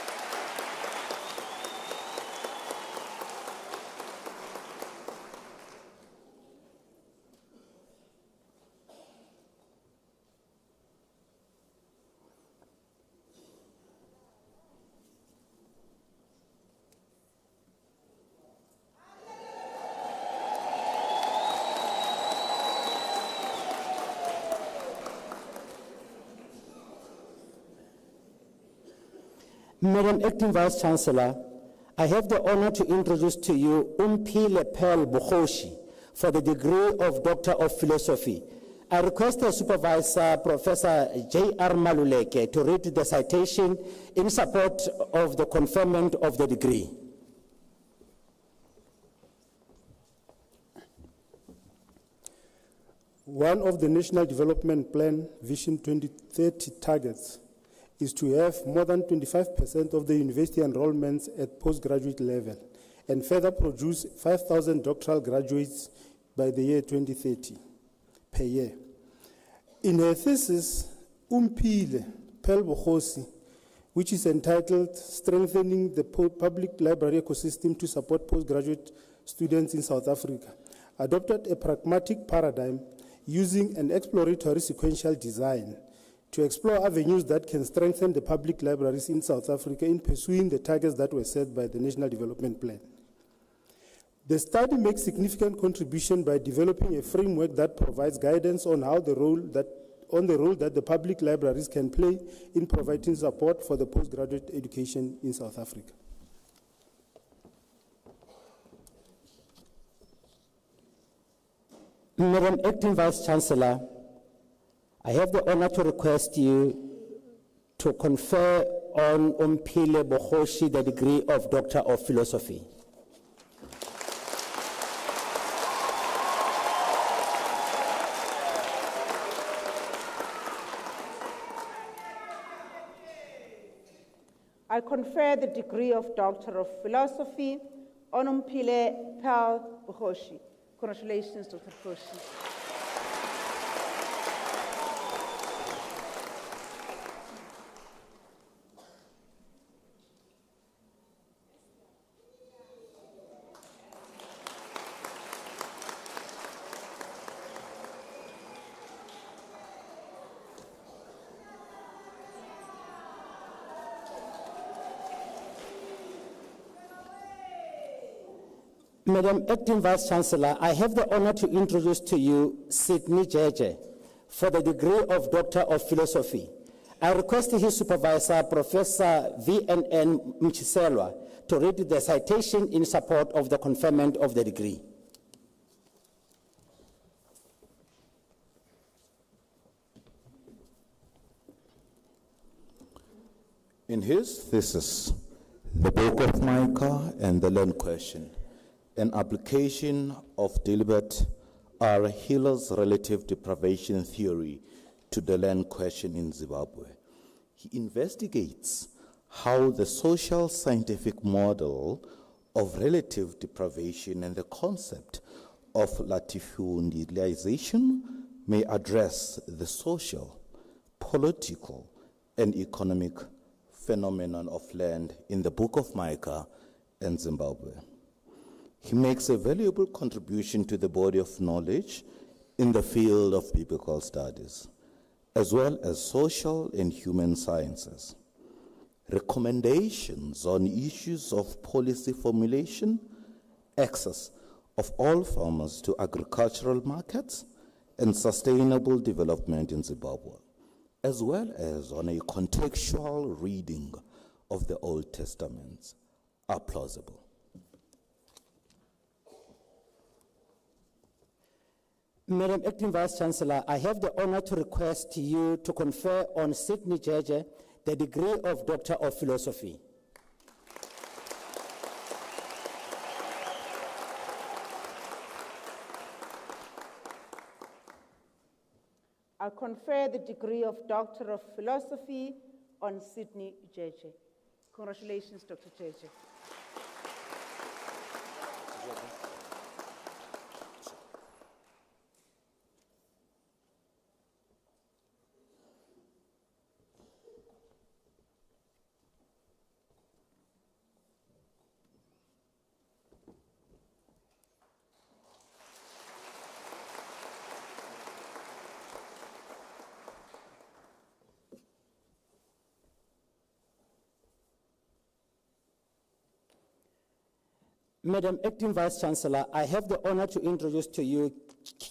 Madam Acting Vice-Chancellor, I have the honor to introduce to you Umpile Pearl Bukhoshi for the degree of Doctor of Philosophy. I request the Supervisor, Professor J.R. Maluleke, to read the citation in support of the conferment of the degree. One of the National Development Plan Vision 2030 targets is to have more than 25% of the university enrollments at postgraduate level and further produce 5,000 doctoral graduates by the year 2030 per year. In her thesis, Umpile Pelbohosi, which is entitled Strengthening the Public Library Ecosystem to Support Postgraduate Students in South Africa, adopted a pragmatic paradigm using an exploratory sequential design to explore avenues that can strengthen the public libraries in South Africa in pursuing the targets that were set by the National Development Plan. The study makes significant contribution by developing a framework that provides guidance on the role that the public libraries can play in providing support for the postgraduate education in South Africa. Madam Acting Vice Chancellor, I have the honor to request you to confer on Umpile Bohoshi the degree of Doctor of Philosophy. I confer the degree of Doctor of Philosophy on Umpile Pearl Bohoshi. Congratulations, Dr. Bohoshi. Madam Acting Vice Chancellor, I have the honor to introduce to you Sydney Jeje for the degree of Doctor of Philosophy. I request his supervisor, Professor V.N.N. Mchiselwa, to read the citation in support of the conferment of the degree. In his thesis, The Book of Micah and the Land Question, an application of Delbert R. Hiller's relative deprivation theory to the land question in Zimbabwe, he investigates how the social scientific model of relative deprivation and the concept of latifundization may address the social, political, and economic phenomenon of land in the Book of Micah and Zimbabwe. He makes a valuable contribution to the body of knowledge in the field of biblical studies, as well as social and human sciences. Recommendations on issues of policy formulation, access of all farmers to agricultural markets, and sustainable development in Zimbabwe, as well as on a contextual reading of the Old Testament, are plausible. Madam Acting Vice Chancellor, I have the honor to request you to confer on Sydney Jeje the degree of Doctor of Philosophy. I confer the degree of Doctor of Philosophy on Sydney Jeje. Congratulations, Dr. Jeje. Madam Acting Vice Chancellor, I have the honor to introduce to you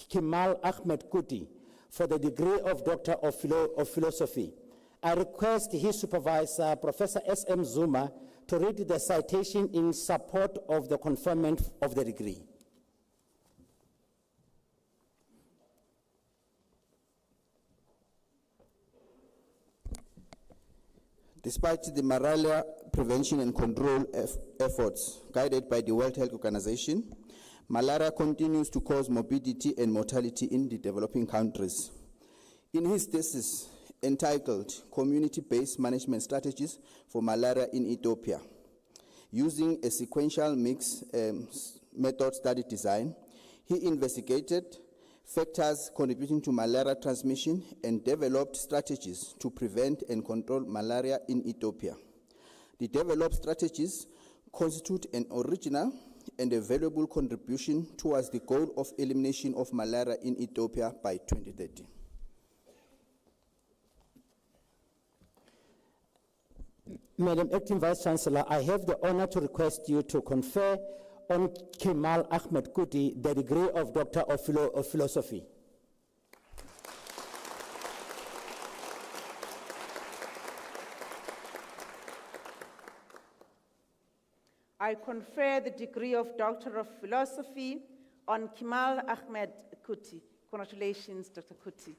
Kemal Ahmed Kuti for the degree of Doctor of Philosophy. I request his supervisor, Professor S.M. Zuma, to read the citation in support of the conferment of the degree. Despite the malaria prevention and control efforts guided by the World Health Organization, malaria continues to cause morbidity and mortality in the developing countries. In his thesis entitled Community-Based Management Strategies for Malaria in Ethiopia, using a sequential mix method study design, he investigated factors contributing to malaria transmission and developed strategies to prevent and control malaria in Ethiopia. The developed strategies constitute an original and a valuable contribution towards the goal of elimination of malaria in Ethiopia by 2030. Madam Acting Vice Chancellor, I have the honor to request you to confer on Kemal Ahmed Kuti the degree of Doctor of Philosophy. I confer the degree of Doctor of Philosophy on Kemal Ahmed Kuti. Congratulations, Dr. Kuti.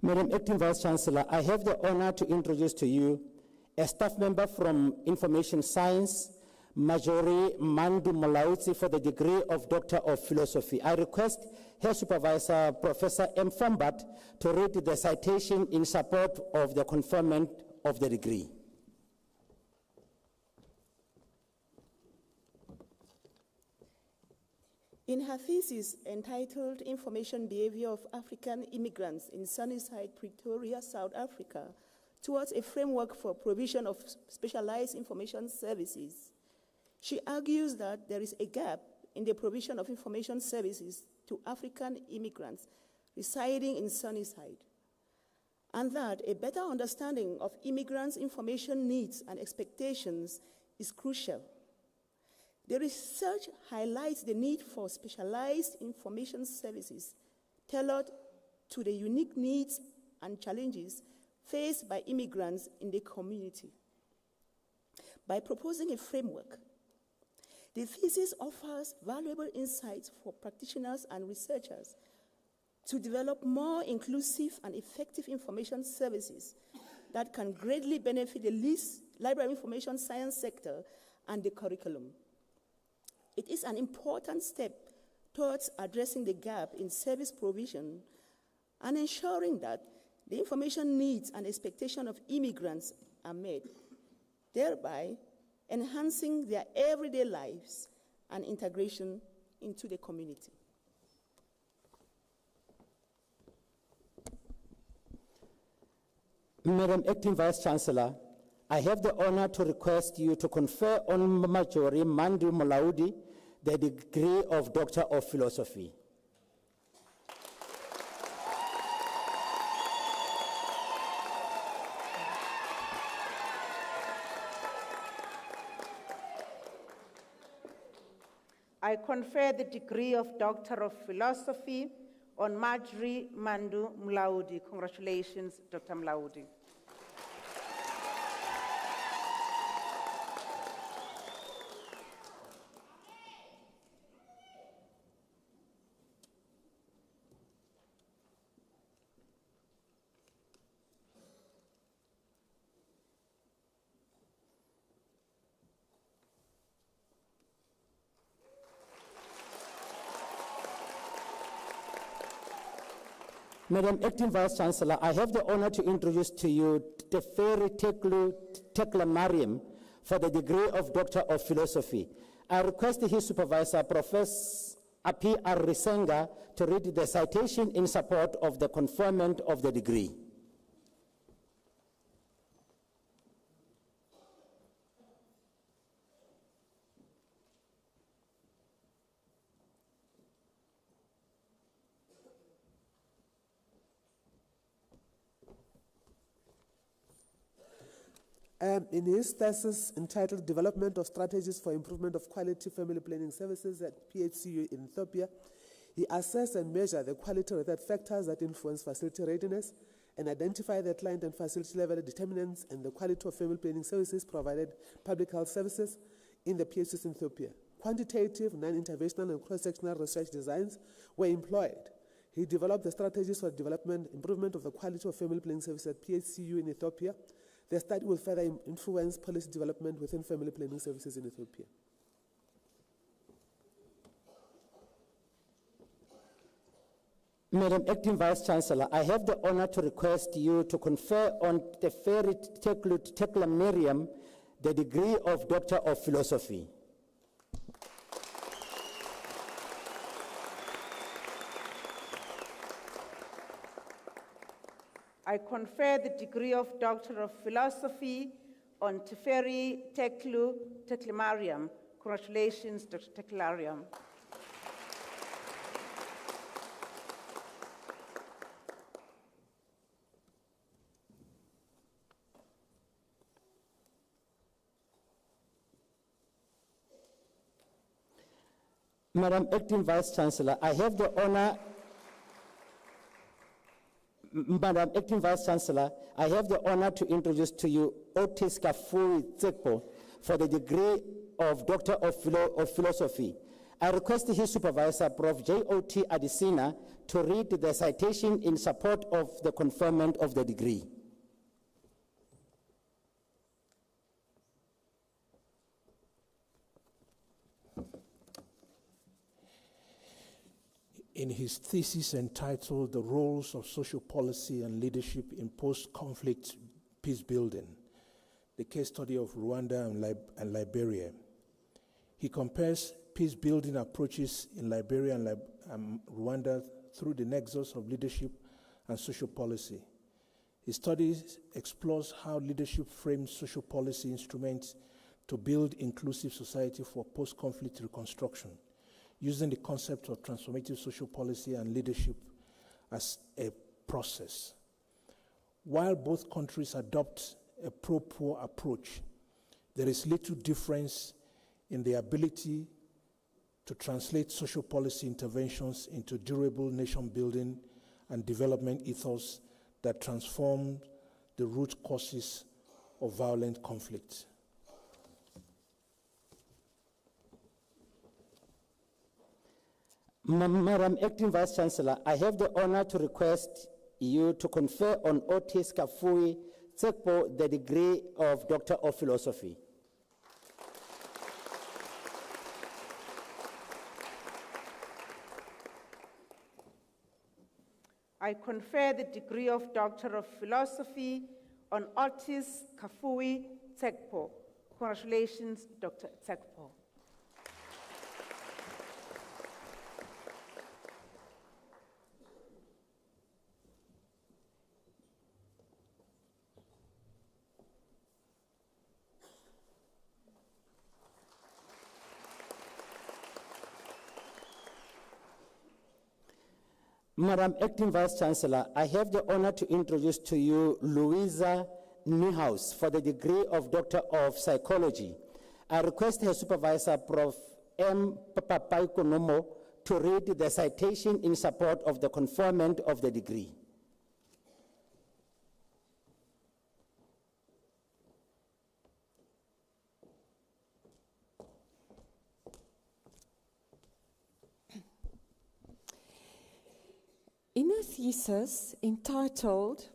Madam Acting Vice Chancellor, I have the honor to introduce to you a staff member from Information Science, Majori Mandu Malautsi, for the degree of Doctor of Philosophy. I request her supervisor, Professor M. Fambat, to read the citation in support of the conferment of the degree. In her thesis entitled Information Behavior of African Immigrants in Sunnyside, Pretoria, South Africa, towards a framework for provision of specialized information services, she argues that there is a gap in the provision of information services to African immigrants residing in Sunnyside, and that a better understanding of immigrants' information needs and expectations is crucial. The research highlights the need for specialized information services tailored to the unique needs and challenges faced by immigrants in the community. By proposing a framework, the thesis offers valuable insights for practitioners and researchers to develop more inclusive and effective information services that can greatly benefit the library information science sector and the curriculum. It is an important step towards addressing the gap in service provision and ensuring that the information needs and expectations of immigrants are met, thereby enhancing their everyday lives and integration into the community. Madam Acting Vice Chancellor, I have the honor to request you to confer on Majori Mandu Molaudi the degree of Doctor of Philosophy. I confer the degree of Doctor of Philosophy on Majri Mandu Mlaudi. Congratulations, Dr. Mlaudi. Madam Acting Vice Chancellor, I have the honor to introduce to you Teferi Tekla Mariam for the degree of Doctor of Philosophy. I request his supervisor, Professor Api Arisenga, to read the citation in support of the conferment of the degree. In his thesis entitled Development of Strategies for Improvement of Quality Family Planning Services at PHCU in Ethiopia, he assessed and measured the quality-related factors that influence facility readiness and identify the client and facility level determinants and the quality of family planning services provided public health services in the PHCs in Ethiopia. Quantitative, non-interventional, and cross-sectional research designs were employed. He developed the strategies for improvement of the quality of family planning services at PHCU in Ethiopia. The study will further influence policy development within family planning services in Ethiopia. Madam Acting Vice Chancellor, I have the honor to request you to confer on Teferi Tekla Miriam the degree of Doctor of Philosophy. I confer the degree of Doctor of Philosophy on Teferi Teklemariam. Congratulations, Dr. Teklariam. Madam Acting Vice Chancellor, I have the honor Madam Acting Vice Chancellor, I have the honor to introduce to you Otis Kafui Tsekpo for the degree of Doctor of Philosophy. I request his supervisor, Prof. J.O.T. Adesina, to read the citation in support of the conferment of the degree. In his thesis entitled The Roles of Social Policy and Leadership in Post-Conflict Peace Building, the case study of Rwanda and Liberia, he compares peace-building approaches in Liberia and Rwanda through the nexus of leadership and social policy. His study explores how leadership frames social policy instruments to build inclusive society for post-conflict reconstruction, using the concept of transformative social policy and leadership as a process. While both countries adopt a pro-poor approach, there is little difference in the ability to translate social policy interventions into durable nation-building and development ethos that transform the root causes of violent conflict. Madam Acting Vice Chancellor, I have the honor to request you to confer on Otis Kafui Tsekpo the degree of Doctor of Philosophy. I confer the degree of Doctor of Philosophy on Otis Kafui Tsekpo. Congratulations, Dr. Tsekpo. Madam Acting Vice Chancellor, I have the honor to introduce to you Louisa Niehaus for the degree of Doctor of Psychology. I request her supervisor, Prof. M. Papaikonomo, to read the citation in support of the conferment of the degree. In a thesis entitled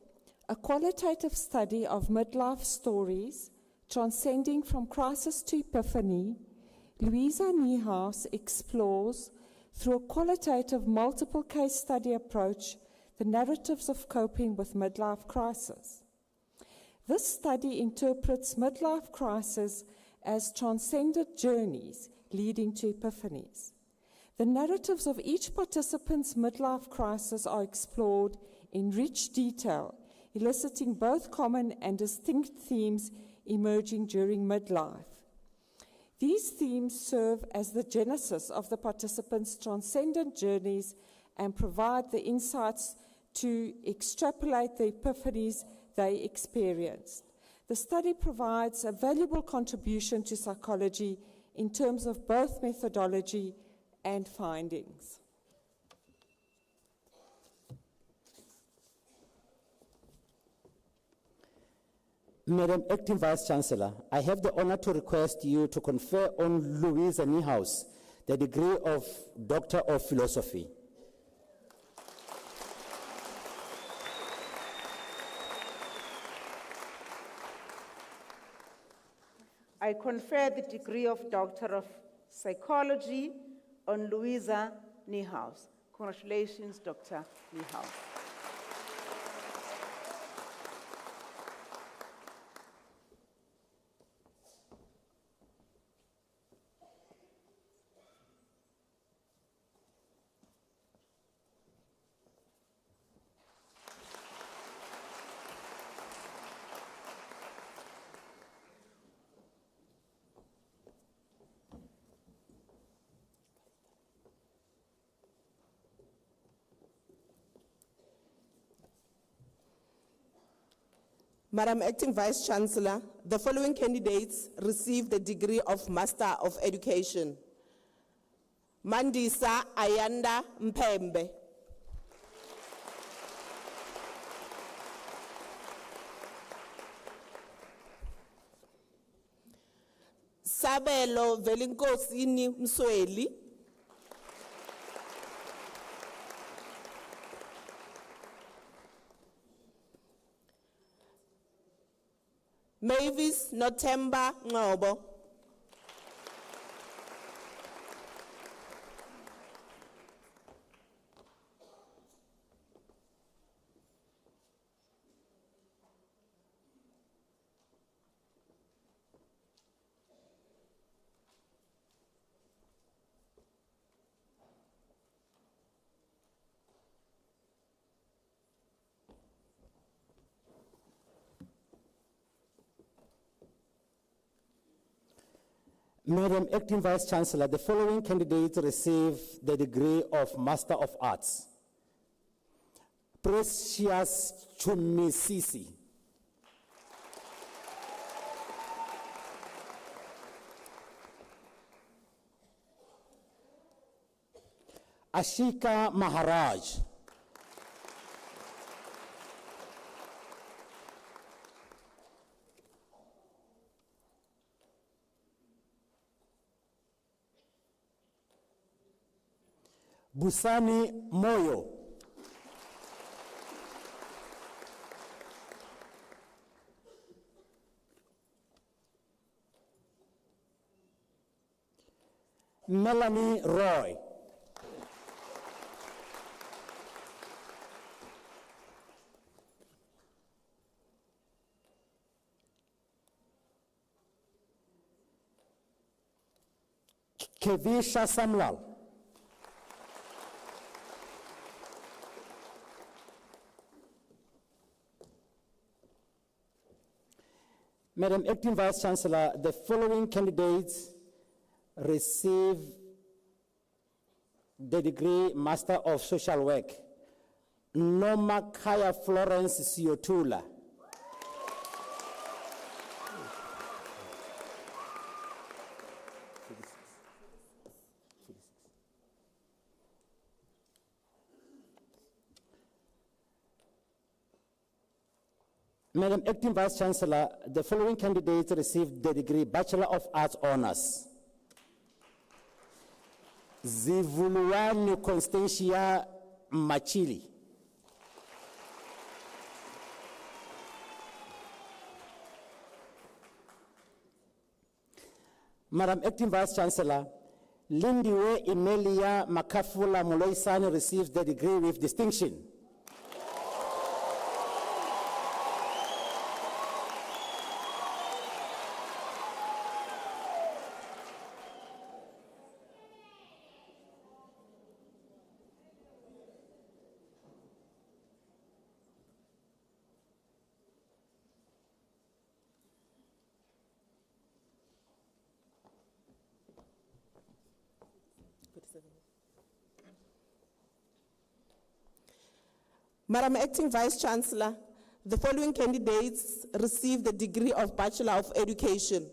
A Qualitative Study of Midlife Stories Transcending from Crisis to Epiphany, Louisa Niehaus explores, through a qualitative multiple case study approach, the narratives of coping with midlife crisis. This study interprets midlife crisis as transcendent journeys leading to epiphanies. The narratives of each participant's midlife crisis are explored in rich detail, eliciting both common and distinct themes emerging during midlife. These themes serve as the genesis of the participants' transcendent journeys and provide the insights to extrapolate the epiphanies they experienced. The study provides a valuable contribution to psychology in terms of both methodology and findings. Madam Acting Vice Chancellor, I have the honor to request you to confer on Louisa Niehaus the degree of Doctor of Philosophy. I confer the degree of Doctor of Psychology on Louisa Niehaus. Congratulations, Dr. Niehaus. Madam Acting Vice Chancellor, the following candidates received the degree of Master of Education. Mandisa Ayanda Mpembe. Sabelo Velinkosini Msweli. Mavis Notemba Ngobo. Madam Acting Vice Chancellor, the following candidates receive the degree of Master of Arts. Precious Chumisisi. Ashika Maharaj. Busani Moyo. Melanie Roy. Kevisha Samlal. Madam Acting Vice Chancellor, the following candidates receive the degree Master of Social Work. Noma Kaya Florence Siotula. Madam Acting Vice Chancellor, the following candidates received the degree Bachelor of Arts Honours. Zivuluani Constantia Machili. Madam Acting Vice Chancellor, Lindiwe Emilia Makafula Moloisani receives the degree with distinction. Madam Acting Vice Chancellor, The following candidates received the degree of Bachelor of Education.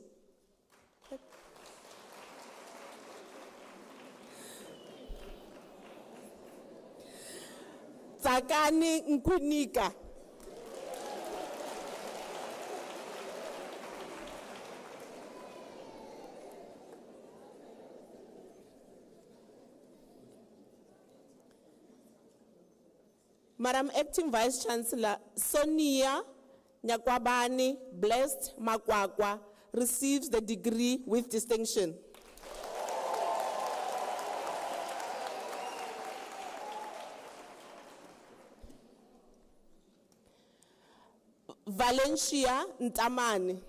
Tsakani Nkunika. Madam Acting Vice Chancellor, Sonia Nyakwabani Blessed Makwakwa receives the degree with distinction. Valencia Ntamani.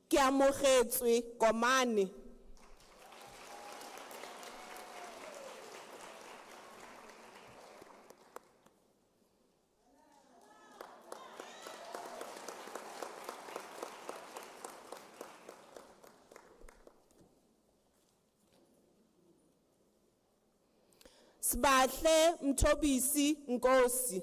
Kiamogetswe Komane. Sbahle Mthobisi Nkosi.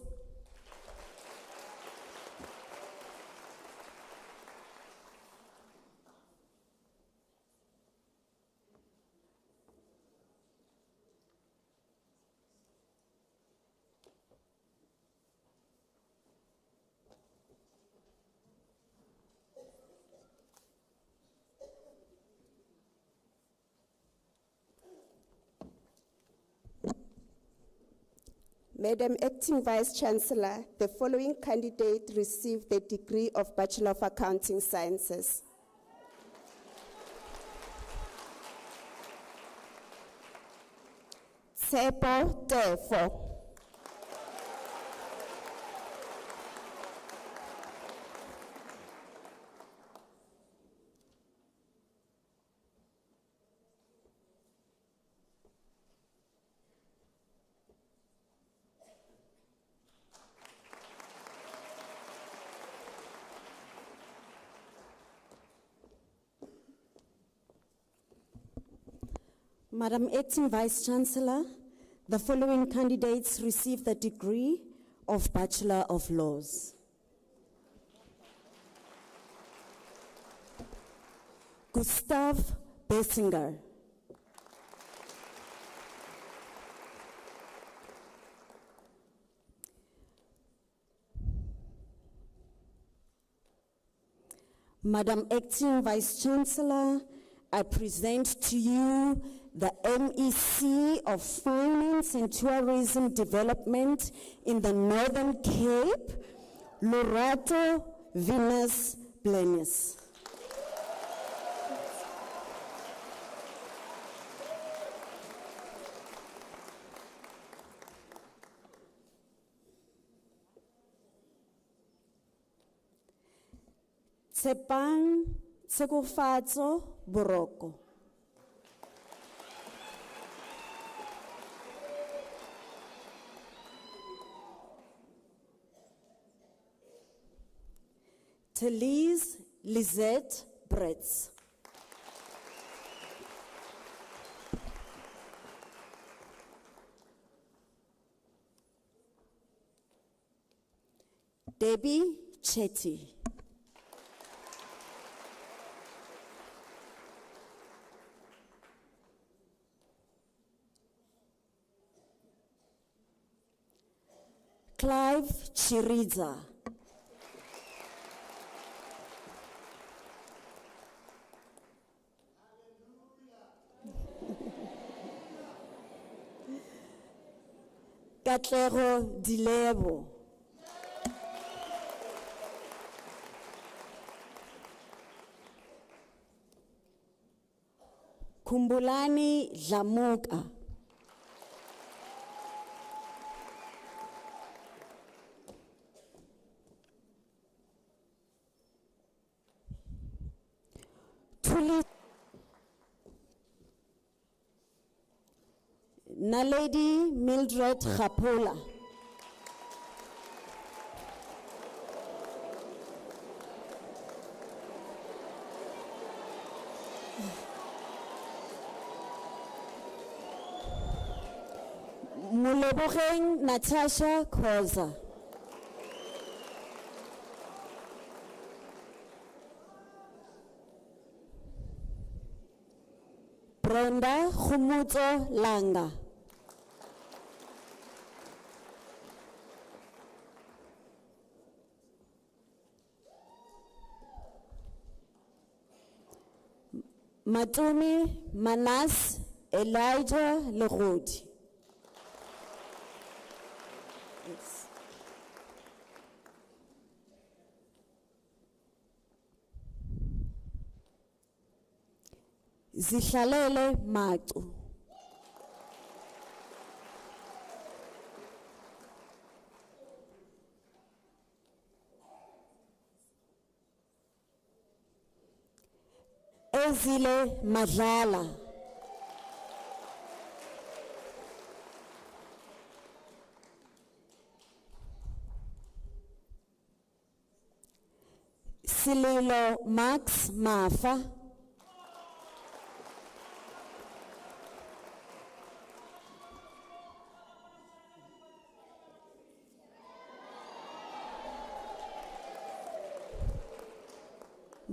Madam Acting Vice Chancellor, the following candidate received the degree of Bachelor of Accounting Sciences. Tsepo Tefo. Madam Acting Vice Chancellor, the following candidates received the degree of Bachelor of Laws. Gustav Bessinger. Madam Acting Vice Chancellor, I present to you the MEC of Finance and Tourism Development in the Northern Cape, Lorato Venus Blenis. Tsepang Tsekofatso Boroko. Telise Lizette Bretz. Debbie Chetty. Clive Chiriza. Katlego Dilebo. Kumbulani Dlamuka. Naledi Mildred Khapola. Molebogeng Natasha Khoza. Brenda Khumutso Langa. Matumi Manas Elijah Legodi. Zihlalele Matu. Ezile Madlala. Sililo Max Mafa.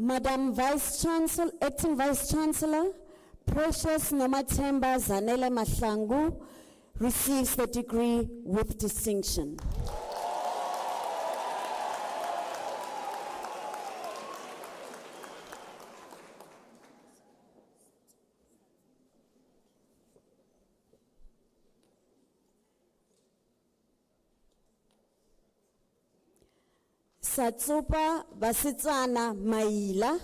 Madam Vice Chancellor, Acting Vice Chancellor, Precious Nomathemba Zanele Mahlangu receives the degree with distinction. Satsupa Basitsana Maila.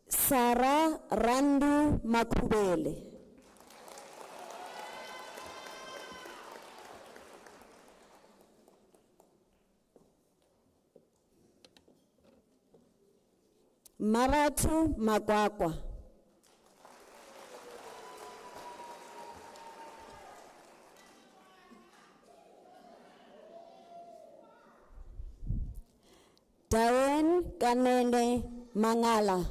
Sarah Randu Makubele. Maratu Magwagwa. Diane Kanene Mangala.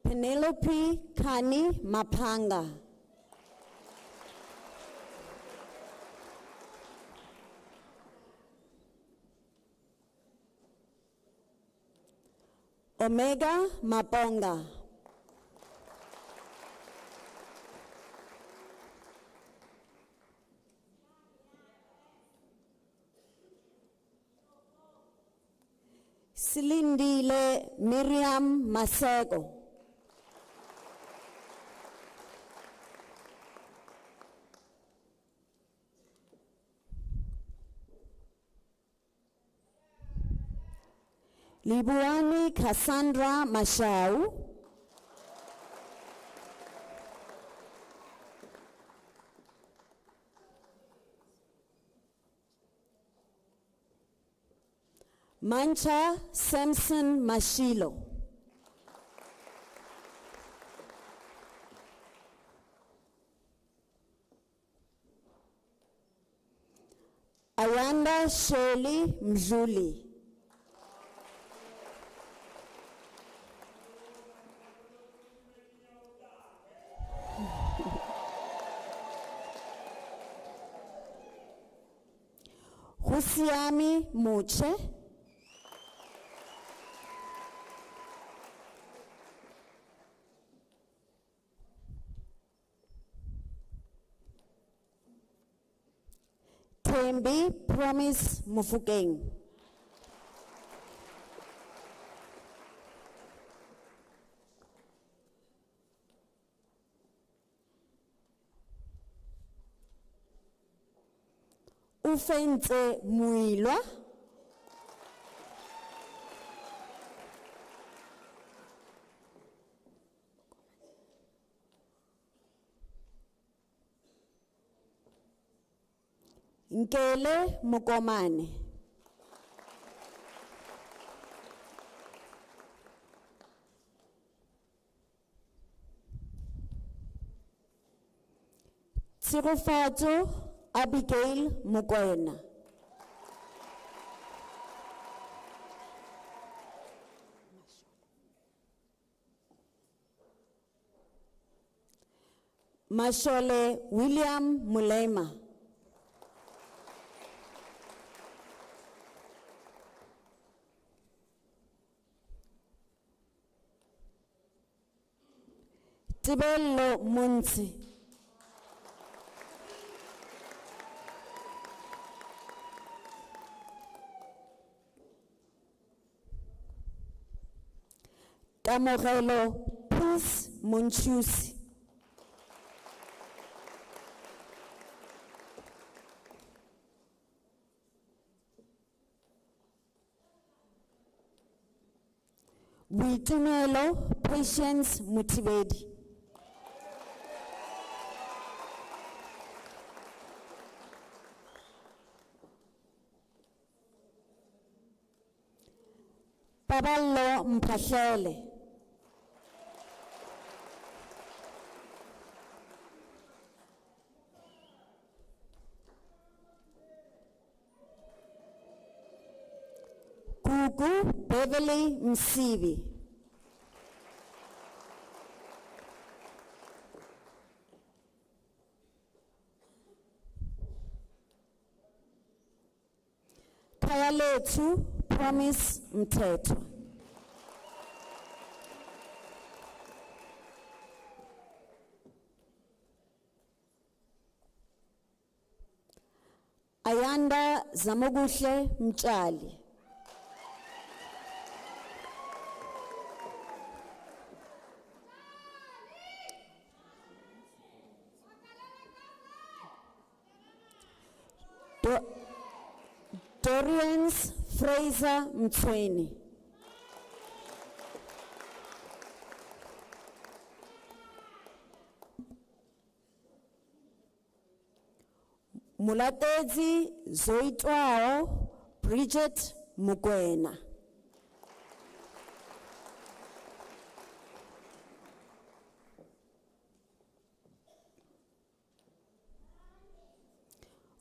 Penelope Kani Mapanga. Omega Maponga. Silindile Miriam Masego. Libuani Cassandra Mashau. Mancha Samson Mashilo. Ayanda Shirley Mzuli. Husiami Muche. Tembi Promise Mufukeng. Ufenze Muilwa. Nkele Mukomane. Sirofato Abigail Mokoena. Mashole William Mulema. Tibello Munzi. Tamorelo Prince Munchusi. Witumelo Patience Mutibedi. Babalo Mpahlele. Gugu Beverly Msibi. Kayaletu Promise Mteto. Ayanda Zamoguhle Mchali. Dorians Fraser Mtweni. Mulatezi Zoitwao Bridget Mukwena.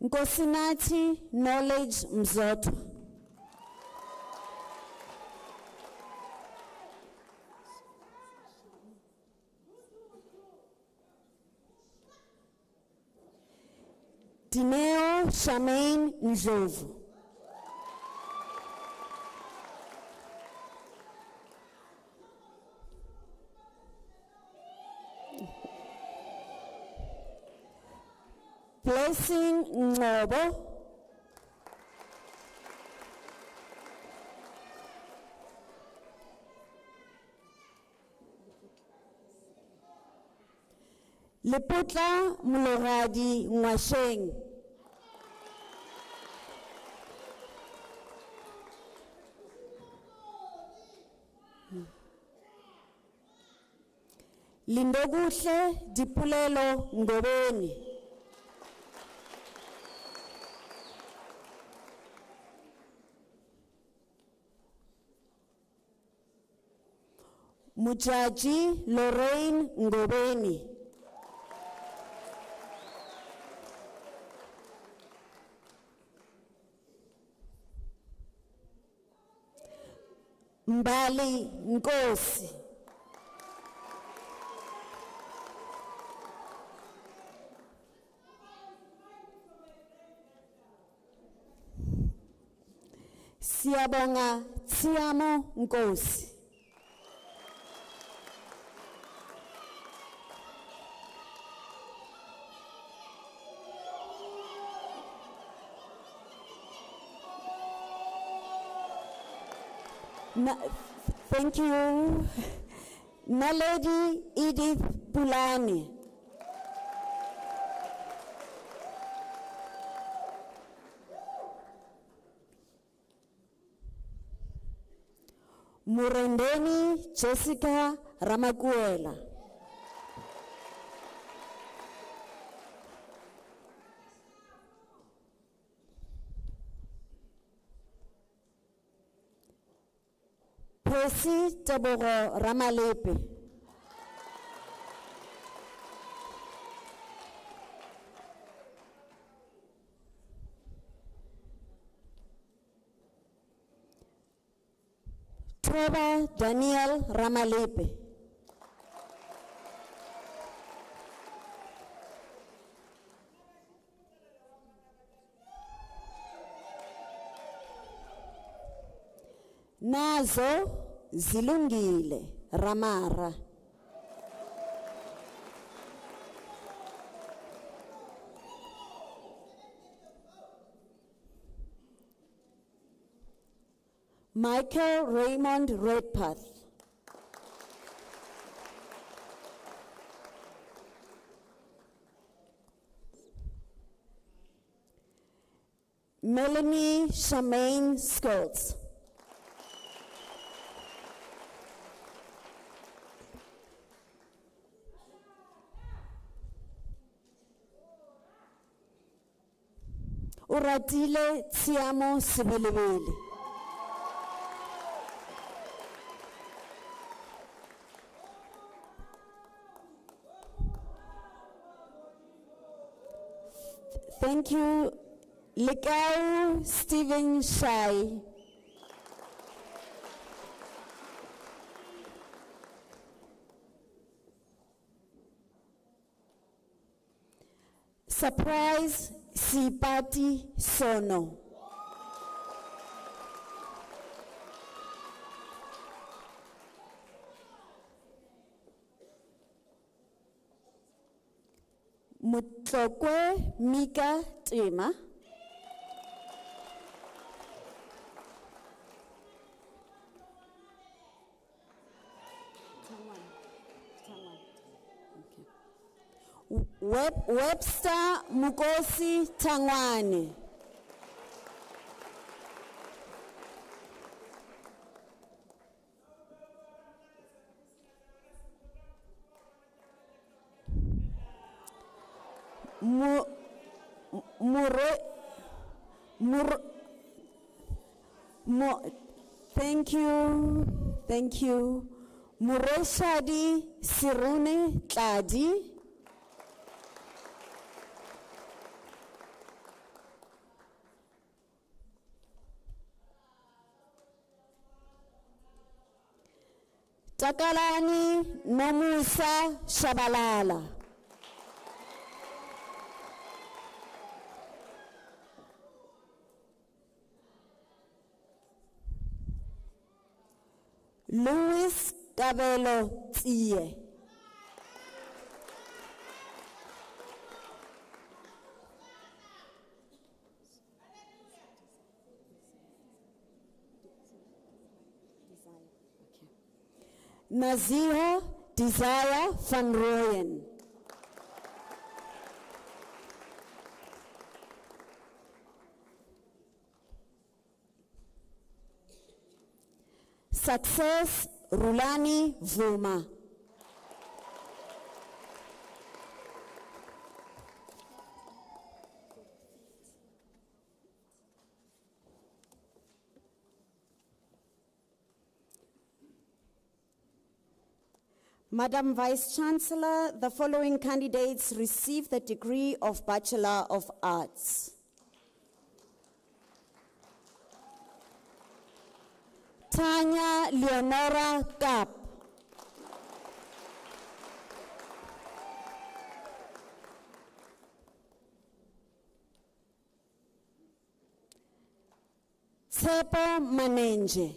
Nkosinathi Knowledge Mzoto. Dineo Charmaine Ndlovu. Blessing Ngobo. Lepotla Moloradi Ngwasheng. Lindokuhle Dipulelo Ngobeni. Mujaji Lorraine Ngobeni. Mbali Nkosi. Siyabonga Tsiamo Nkosi. Thank you. Naledi Edith Pulani. Murendeni Jessica Ramakuela. Percy Tebogo Ramalepe. Matoba Daniel Ramalepe. Nazo Zilungile Ramara. Michael Raymond Redpath. Melanie Charmaine Schultz. Uratile Tiamo Sibilibili. Thank you, Lekau Stephen Shai. Surprise Sipati Sono. Mutlokwe Mika Tema. Webster Mukosi Tangwane. Thank you. Mureshadi Sirune Tladi. Takalani Nomusa Shabalala. Louis Kabelo Tsiye. Naziha Desire van Rooyen. Success Rulani Vuma. Madam Vice Chancellor, the following candidates receive the degree of Bachelor of Arts. Tanya Leonora Kap. Tsepo Manenje.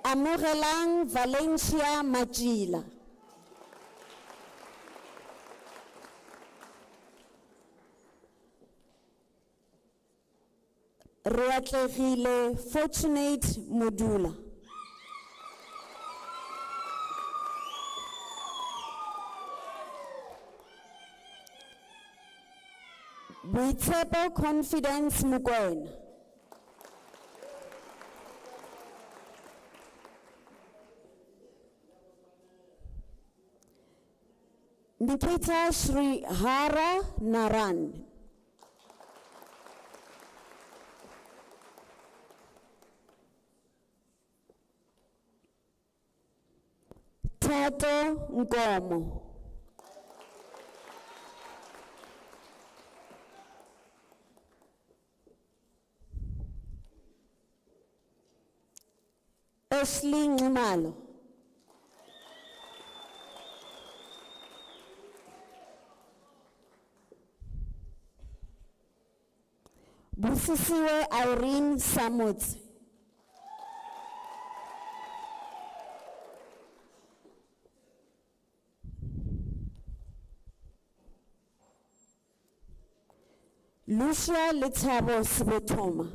Amogelang Valencia Majila. Reatlegile Fortunate Modula. Boitshepo Confidence Mukwena. Nikita Shri Hara Naran. Tato Ngomo. Ashley Nxumalo. Busisiwe Irene Samut. Lucia Letabo Sibotoma.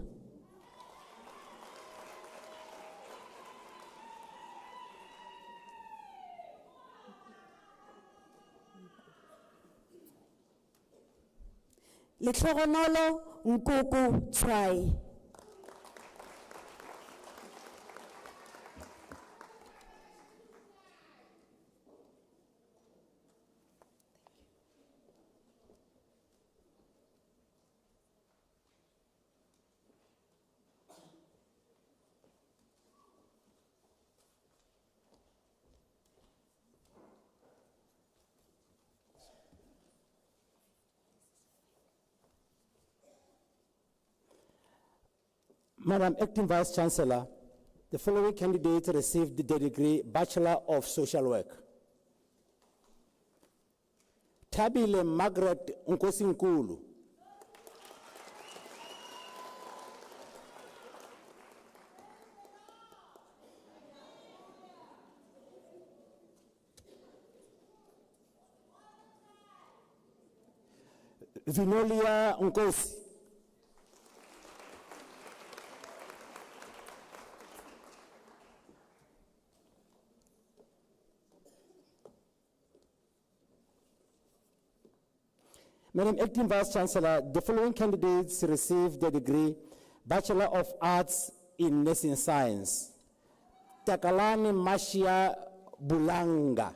Letlogonolo Nkuku Tshwai. Madam Acting Vice Chancellor, the following candidates received the degree Bachelor of Social Work. Tabile Margaret Nkosinkulu. Vinolia Nkosi. Madam Acting Vice Chancellor, the following candidates received the degree Bachelor of Arts in Nursing Science. Takalani Mashia Bulanga.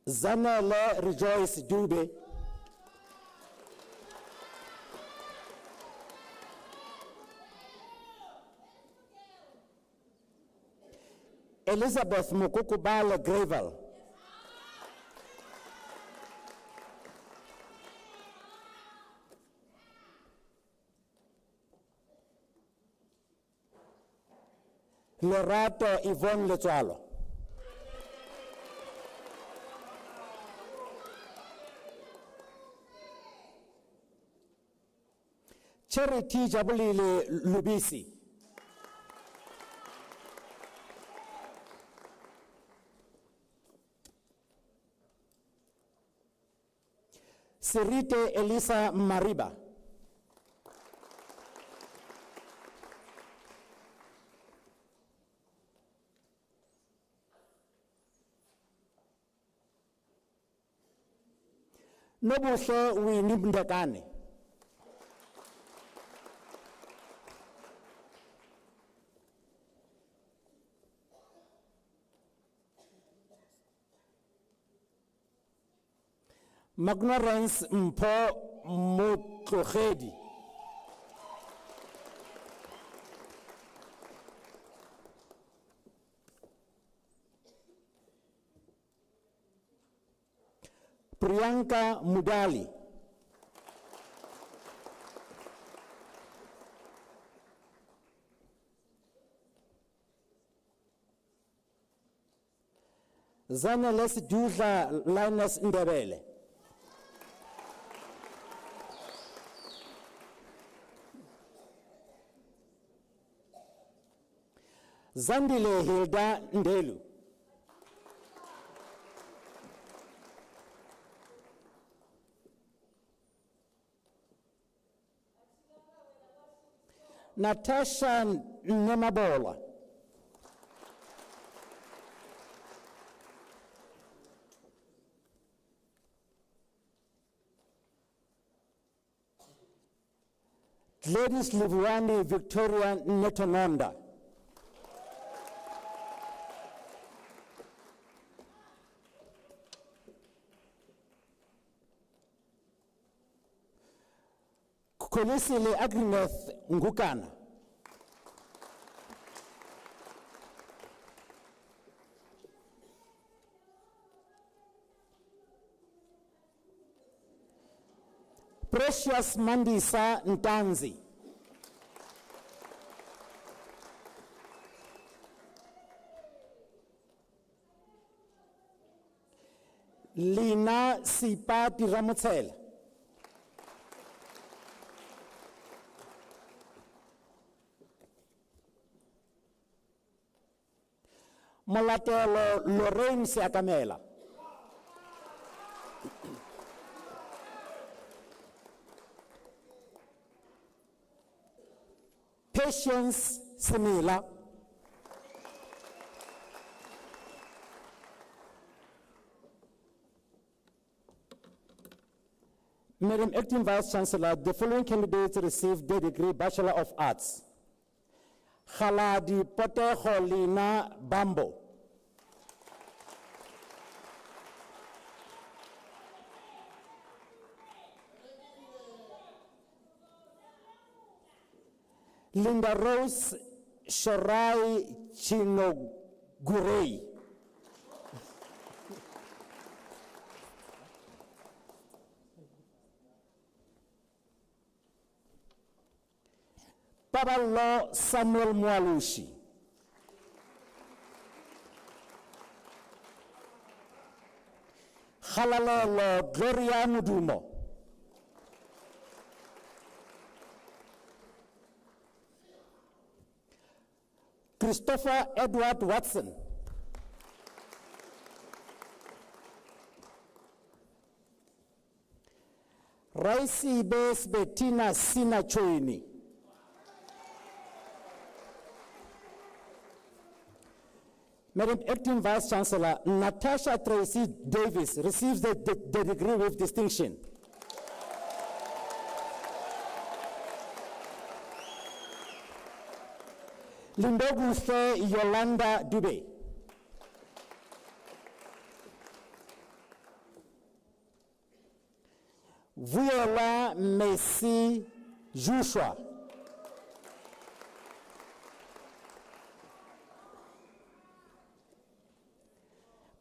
Zanele Rejoice Dube. Elizabeth Mukukubala Gravel. Lorato Yvonne Letswalo. Charity Jabulile Lubisi. Serite Elisa Mariba. Nobuhle Winibndekane. Magnorance Mpo Mutlogedi. Priyanka Mudali. Zaneles Dudla Linus Ndebele. Zandile Hilda Ndelu. Natasha Nemabola. Gladys Livuani Victoria Netononda. Kolisile Agneth Ngukana. Precious Mandisa Ntanzi. Lina Sipati Ramotsela. Molatelo Lorraine Siakamela. Patience Simila. Madam Acting Vice Chancellor, the following candidates received their degree Bachelor of Arts. Khaladi Poteho Lina Bambo. Linda Rose Shorai Chinogurei. Babalo Samuel Mwalushi. Halalelo Gloria Mudumo. Christopher Edward Watson. Raisi Bes Bettina Sinachoini. Madam Acting Vice Chancellor, Natasha Tracy Davis receives the degree with distinction. Lindogu Fe Yolanda Dube. Viola Messi Joshua.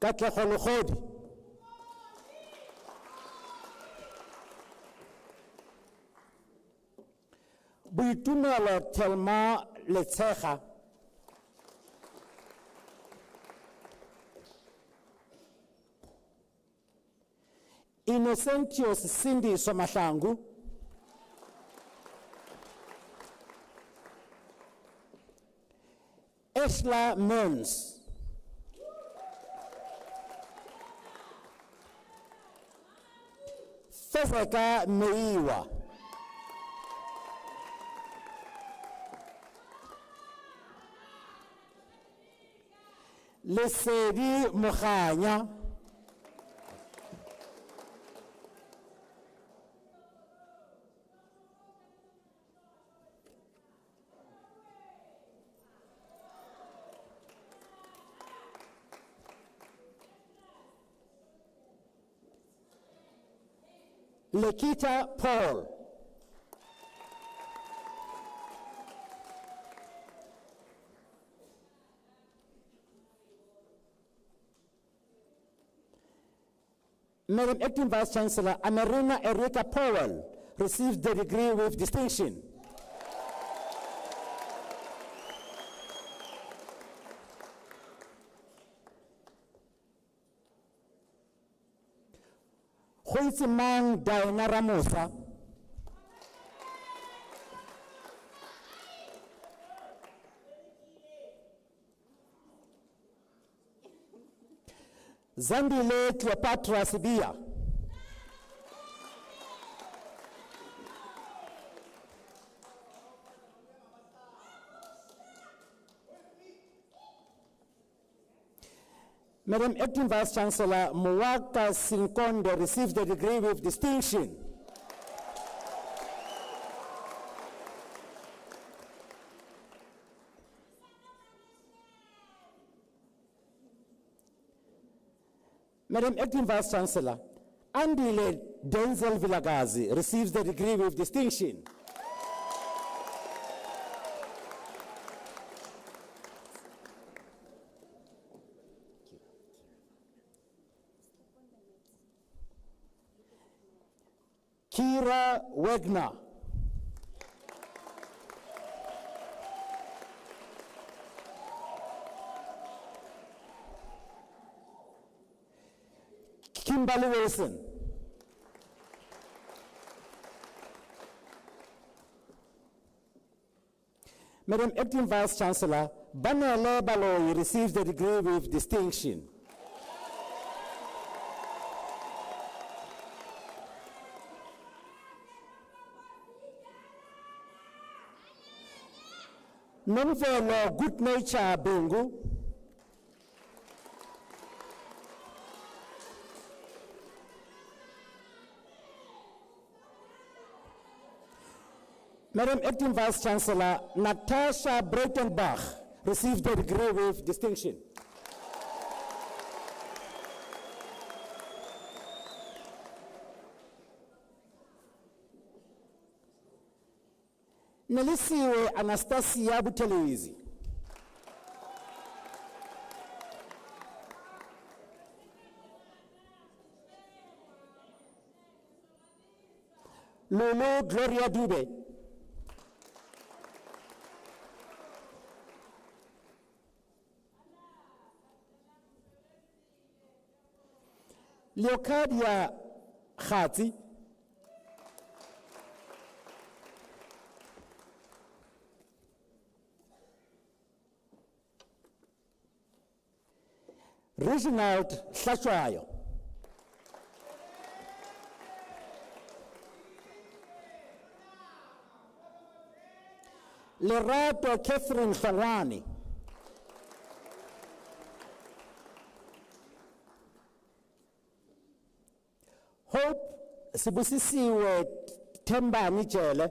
Katlego Logodi. Boitumelo Thelma Letshega. Innocentius Cindy Somahlangu. Eshla Mons. Fezeka Meiwa. Lesedi Mokhanya. Lekita Paul. Madam Acting Vice Chancellor, Amerina Erika Powell receives the degree with distinction. Khoitsimang Diana Ramosa. Zandile Cleopatra Sibia. Madam Acting Vice Chancellor, Mwaka Sinkonde receives the degree with distinction. Madam Acting Vice Chancellor, Andile Denzel Vilagazi receives the degree with distinction. Kira Wagner. Kimberly Wilson. Madam Acting Vice Chancellor, Banele Baloyi received the degree with distinction. Nomvelo Good Nature Bengu. Madam Acting Vice Chancellor, Natasha Breitenbach received the degree with distinction. Nelisiwe Anastasia Buthelezi. Lulu Gloria Dube. Leocadia Khati. Reginald Hlachwayo. Lerato Catherine Hlongwane. Hope Sibusisiwe Thembani Jele.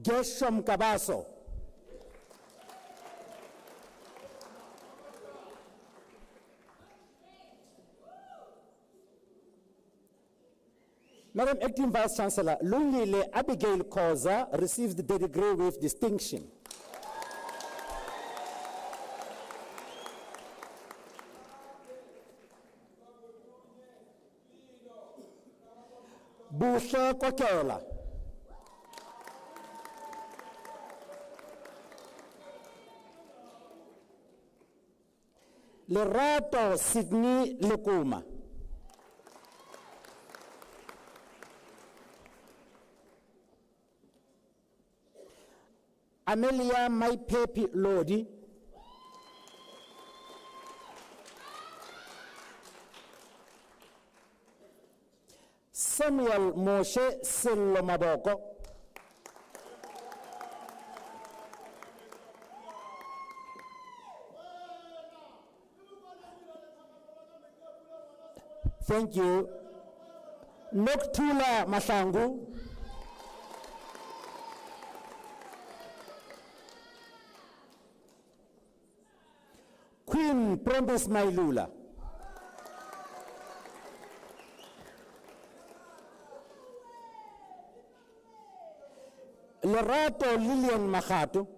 Gershom Kabaso. Madam Acting Vice Chancellor, Lungile Abigail Koza received the degree with distinction. Buhle Kokela. Lerato Sydney Lekuma. Amelia Maipepi Lodi. Samuel Moshe Selomaboko. Thank you. Noktula Mashangu. Queen Promise Mailula. Lerato Lillian Mahato.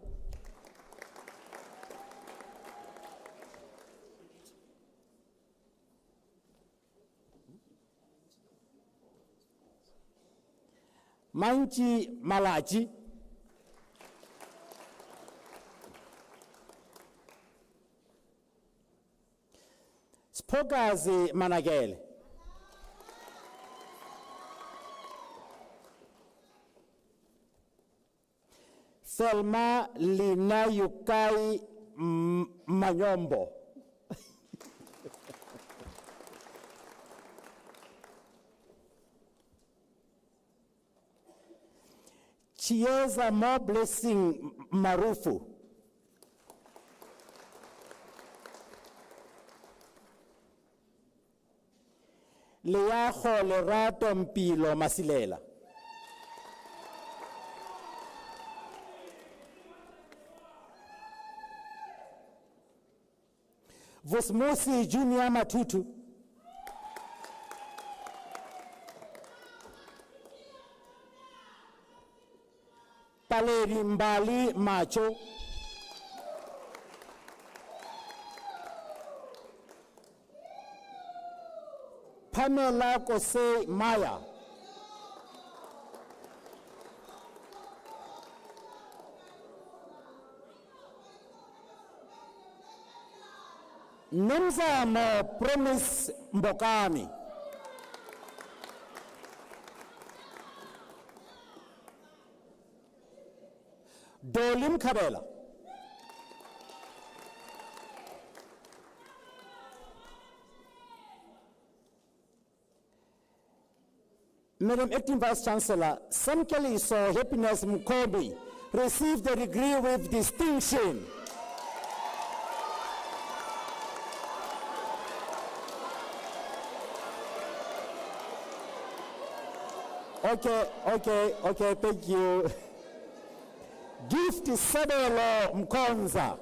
Manchi Malachi. Spokazi Managele. Selma Lina Yukai Manyombo. Chieza More Blessing Marufu. Leajo Lerato Mpilo Masilela. Vosmosi Junior Matutu. Paleri Mbali Macho. Pamela Kose Maya. Nomzamo Promise Mbokani. Dolim Kabela. Madam Acting Vice Chancellor, Samkeliso Happiness Mkobi received the degree with distinction. Okay, thank you. Gift Sabelo Mkonza.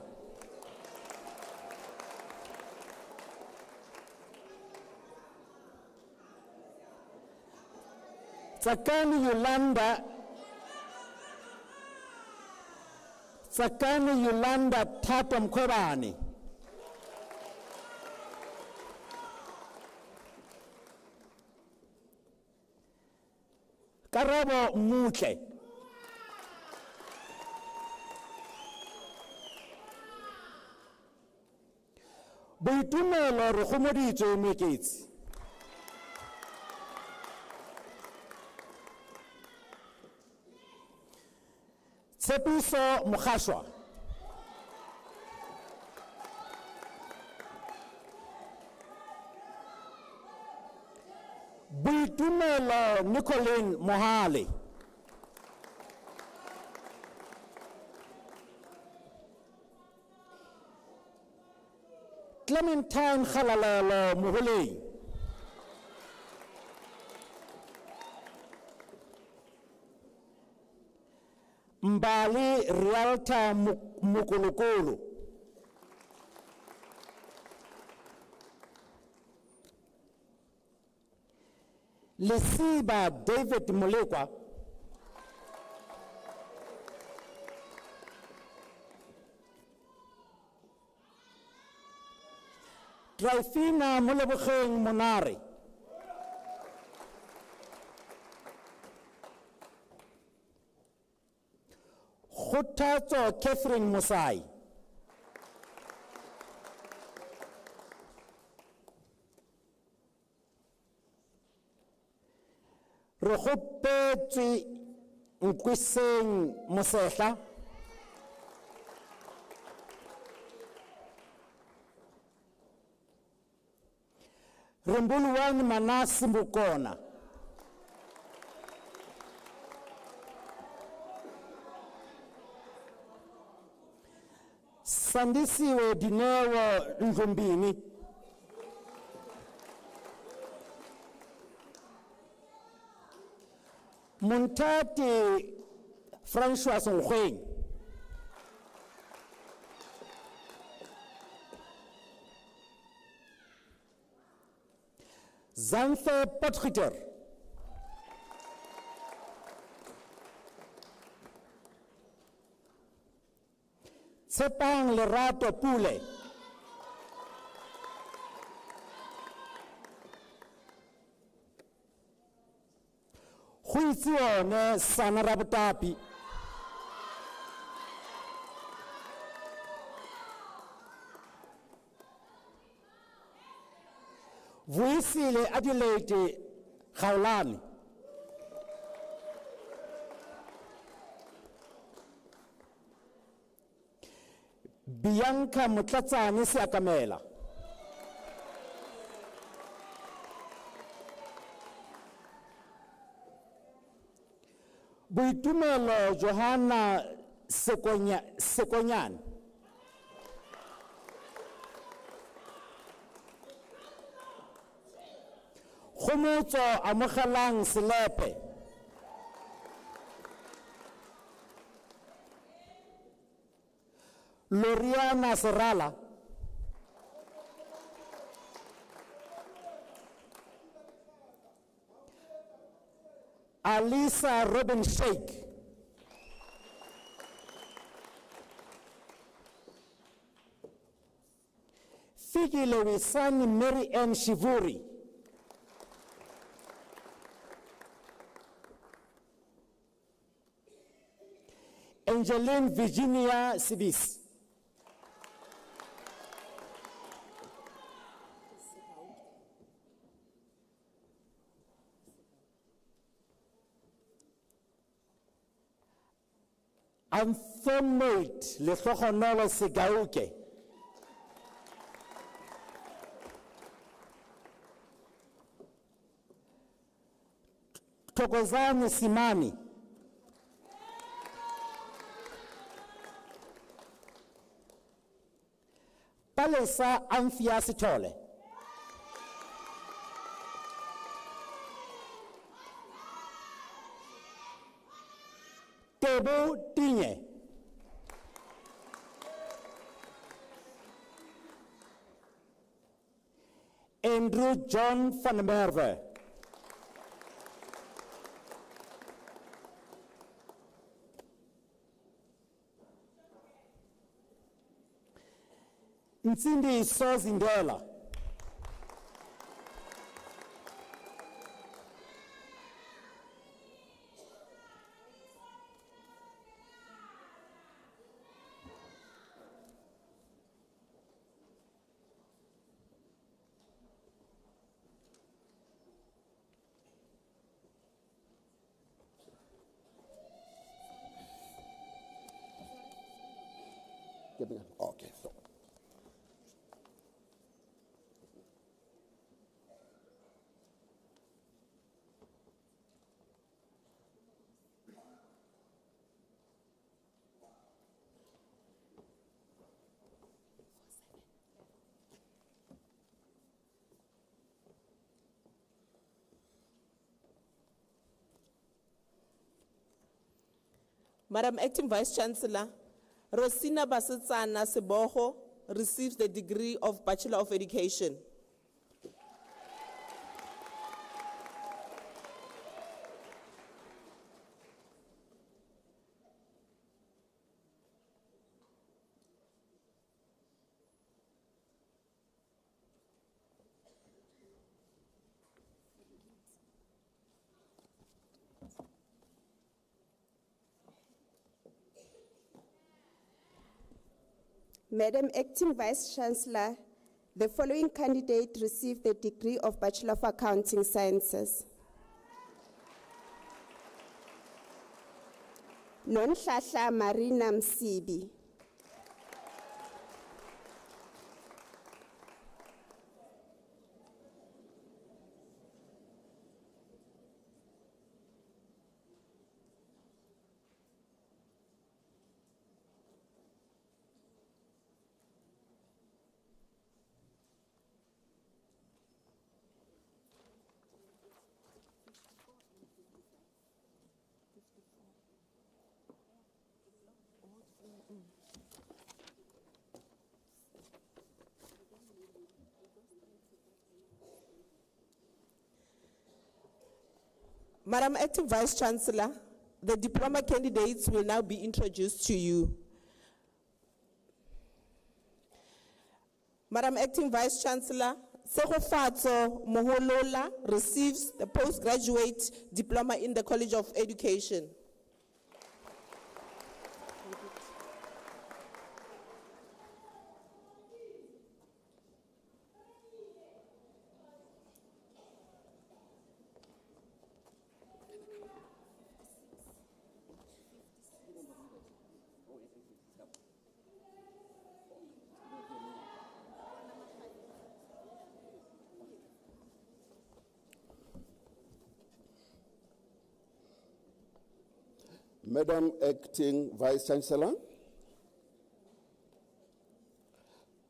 Tsakani Yolanda Tata Mkhobane. Karabo Mutle. Boitumelo re gomoditswe meketsi. Tshepiso Mokgashwa. Boitumelo Nicolene Mohale. Clementine Khalalelo Mohole. Mbali Rialta Mukulukulu. Lesiba David Mulekwa. Trifina Mulebukeng Monare. Khutato Catherine Musai. Rohopetsi Nkwiseng Mosehla. Rembuluwani Manasi Mbukona. Sandisiwe Dinewo Nzumbini. Muntati François Ngweng. Zanthe Potgieter. Tsepang Lerato Pule. Huitsione Sanarabutapi. Vuisile Adelaide Gaulani. Bianca Mutlatsane Siakamela. Boitumelo Johanna Sekonyan. Khomotso Amogelang Selepe. Loriana Serrala. Alisa Robin Sheikh. Fikile Wisani Mary Ann Shivuri. Angeline Virginia Sibis. Anthonate Lehlohonolo Segauke. Thokozani Simani. Palesa Amphia Sitole. Tebo Tinye. Andrew John van Merwe. Nsindi Sozindela. Okay. Madam Acting Vice Chancellor, Rosina Basetsana Seboho receives the degree of Bachelor of Education. Madam Acting Vice Chancellor, the following candidate received the degree of Bachelor of Accounting Sciences. Nonhlanhla Marina Msibi. Madam Acting Vice Chancellor, the diploma candidates will now be introduced to you. Madam Acting Vice Chancellor, Segofatso Moholola receives the postgraduate diploma in the College of Education. Madam Acting Vice Chancellor,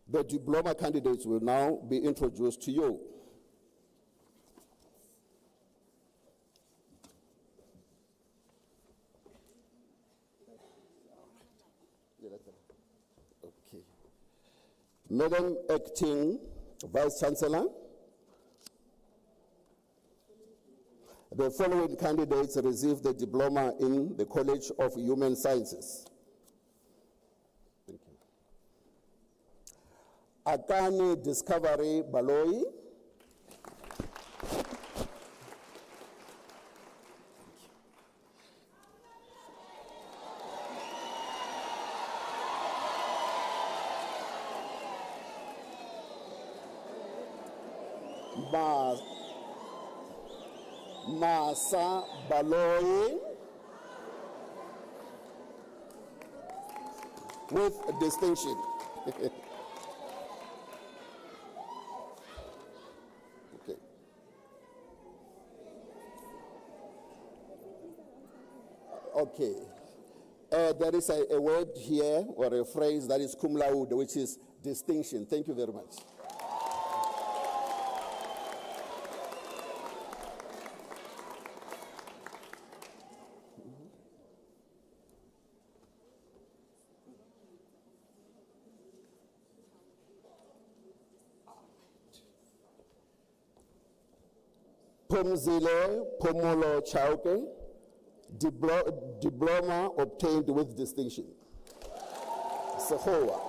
the diploma candidates will now be introduced to you. Okay. Madam Acting Vice Chancellor, the following candidates received the diploma in the College of Human Sciences. Thank you. Akani Discovery Baloi. Masa Baloyi with distinction. Okay. Okay. There is a word here or a phrase that is cum laude, which is distinction. Thank you very much. Pomzile Pomolo Chauke, diploma obtained with distinction. Sehowa.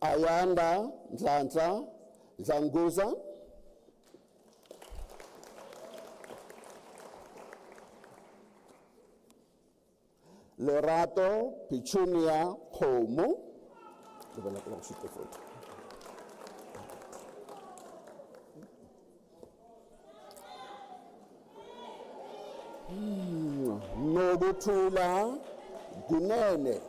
Ayanda Ntlantla Zanguza. Lorato Pichunia Homo. Nobutula Gunene.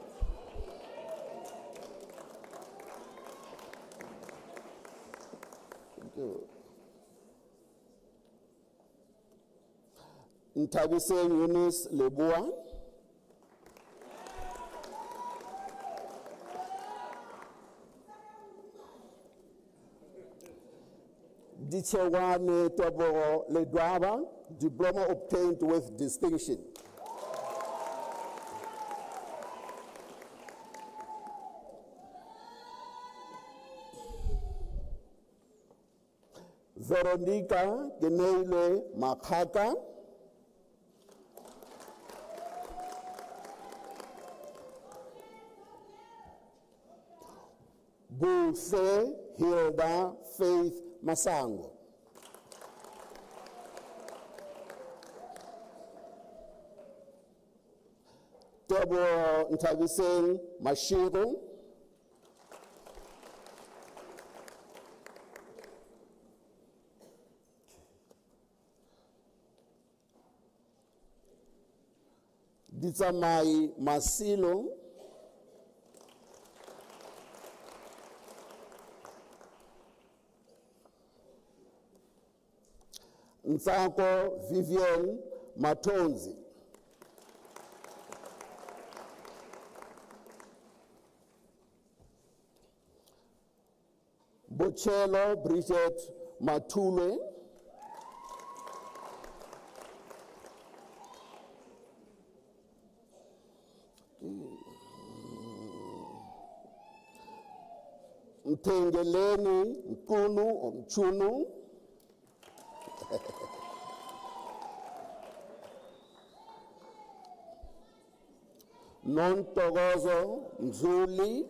Ntabise Yunis Lebua. Dichewane Tobo Ledwaba, diploma obtained with distinction. Veronica Geneile Makaka. Buse Hilda Faith Masango. Tobo Ntabiseng Mashiro. Ditsamai Masilo. Nsako Vivian Matonzi. Bocello Bridget Matule. Mtengeleni Nkulu Omchunu. Nontogozo Mzuli.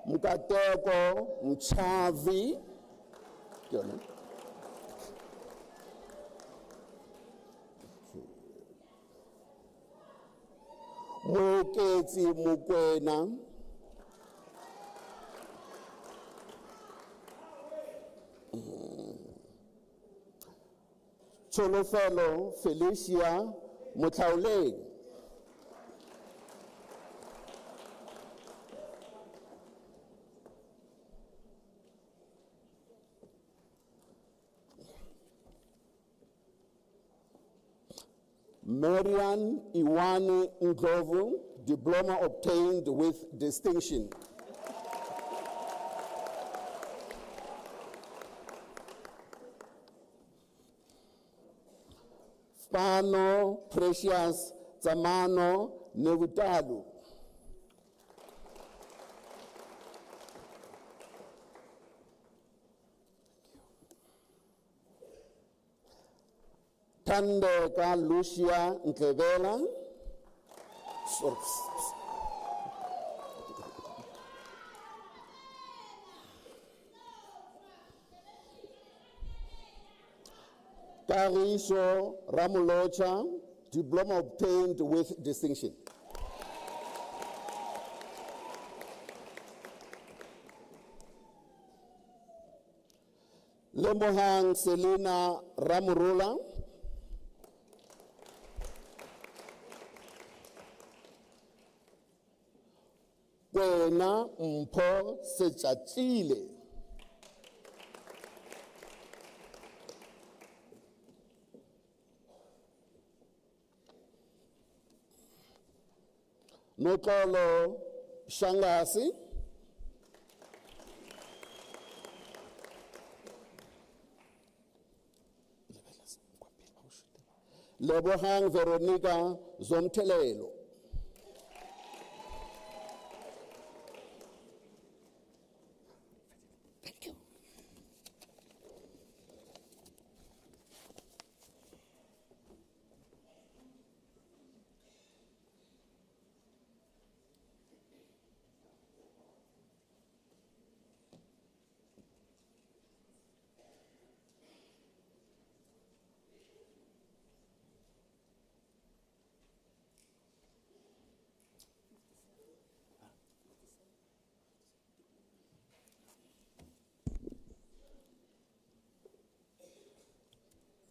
Mkateko Mchavi. Muketsi Mukwena. Cholofelo Felicia Mutlauleng. Marian Iwane Ndlovu, diploma obtained with distinction. Fano Precious Zamano Nevutalu. Tandeka Lucia Nkebela. Kagiso Ramolocha, diploma obtained with distinction. Lembohang Selina Ramurula, Kwena Mpho Sechachile, Nokolo Shangasi, Lebohang Veronica Zomtelelo,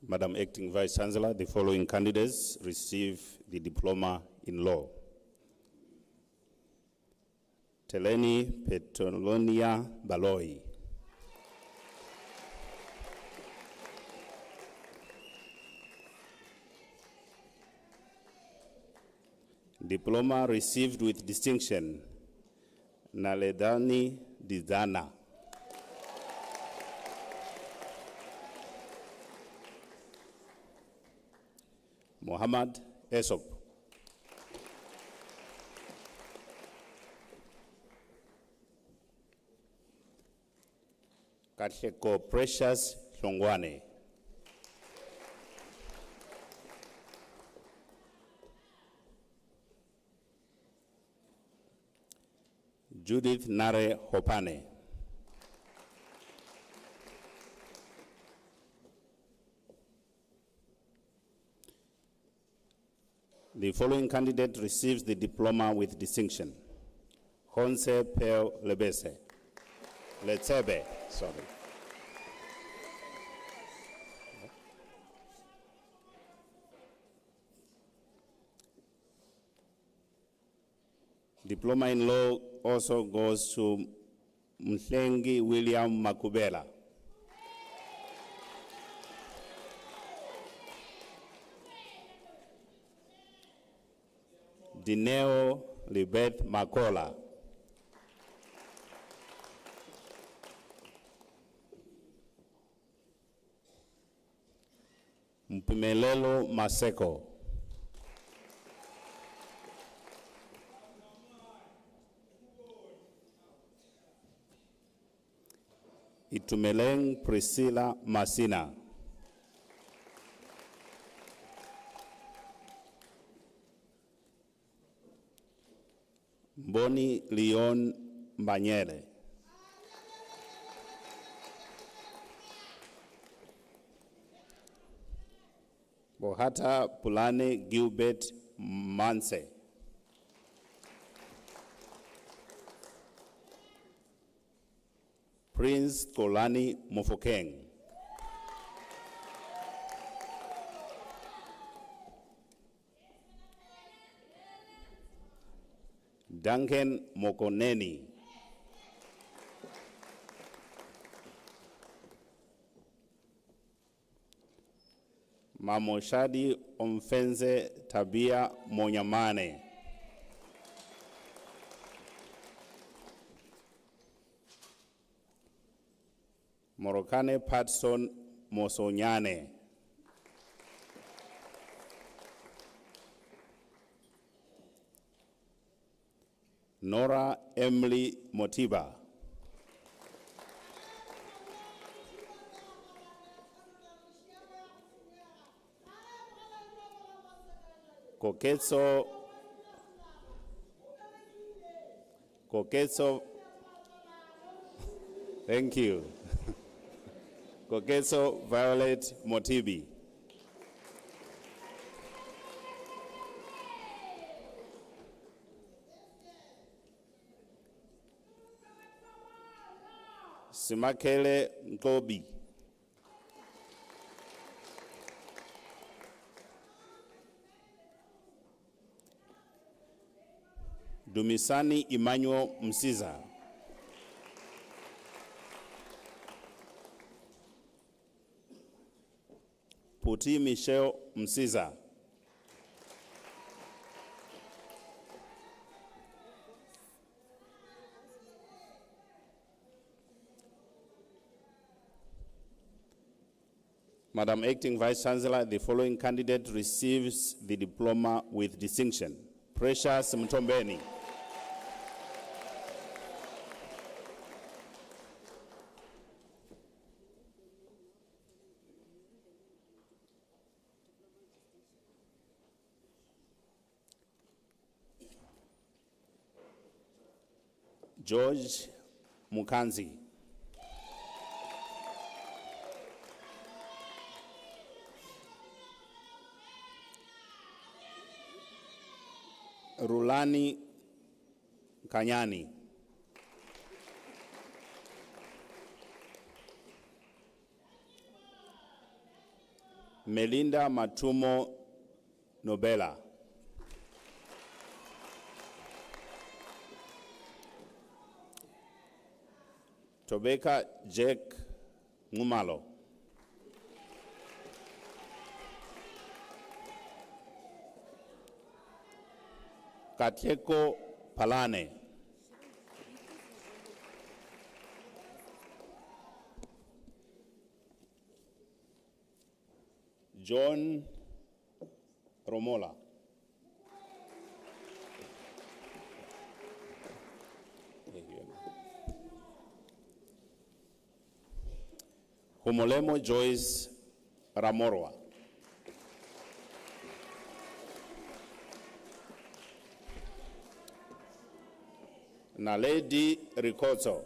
Madam Acting Vice Chancellor, the following candidates receive the diploma in law. Teleni Petolonia Baloi. Diploma received with distinction, Naledani Dizana. Muhammad Esop. Katleko Precious Hlongwane. Judith Nare Hopane. The following candidate receives the diploma with distinction. Honse Peo Lebese. Letsebe, sorry. Diploma in law also goes to Mhlengi William Makubela. Dineo Libet Makola. Mpimelelo Maseko. Itumeleng Priscilla Masina. Boni Leon Banyere. Bohata Pulane Gilbert Manse. Prince Kolani Mofokeng. Duncan Mokoneni. Mamoshadi Omfenze Tabia Monyamane. Morokane Patson Mosonyane. Nora Emily Motiba. Koketso thank you. Koketso Violet Motibi. Simakele Nkobi. Dumisani Emmanuel Msiza. Puti Michelle Msiza. Madam Acting Vice Chancellor, the following candidate receives the diploma with distinction. Precious Mtombeni. George Mukanzi. Rulani Kanyani. Melinda Matumo Nobela. Tobeka Jack Ngumalo. Katleko Palane. John Romola. Humolemo Joyce Ramorwa. Naledi Ricoto.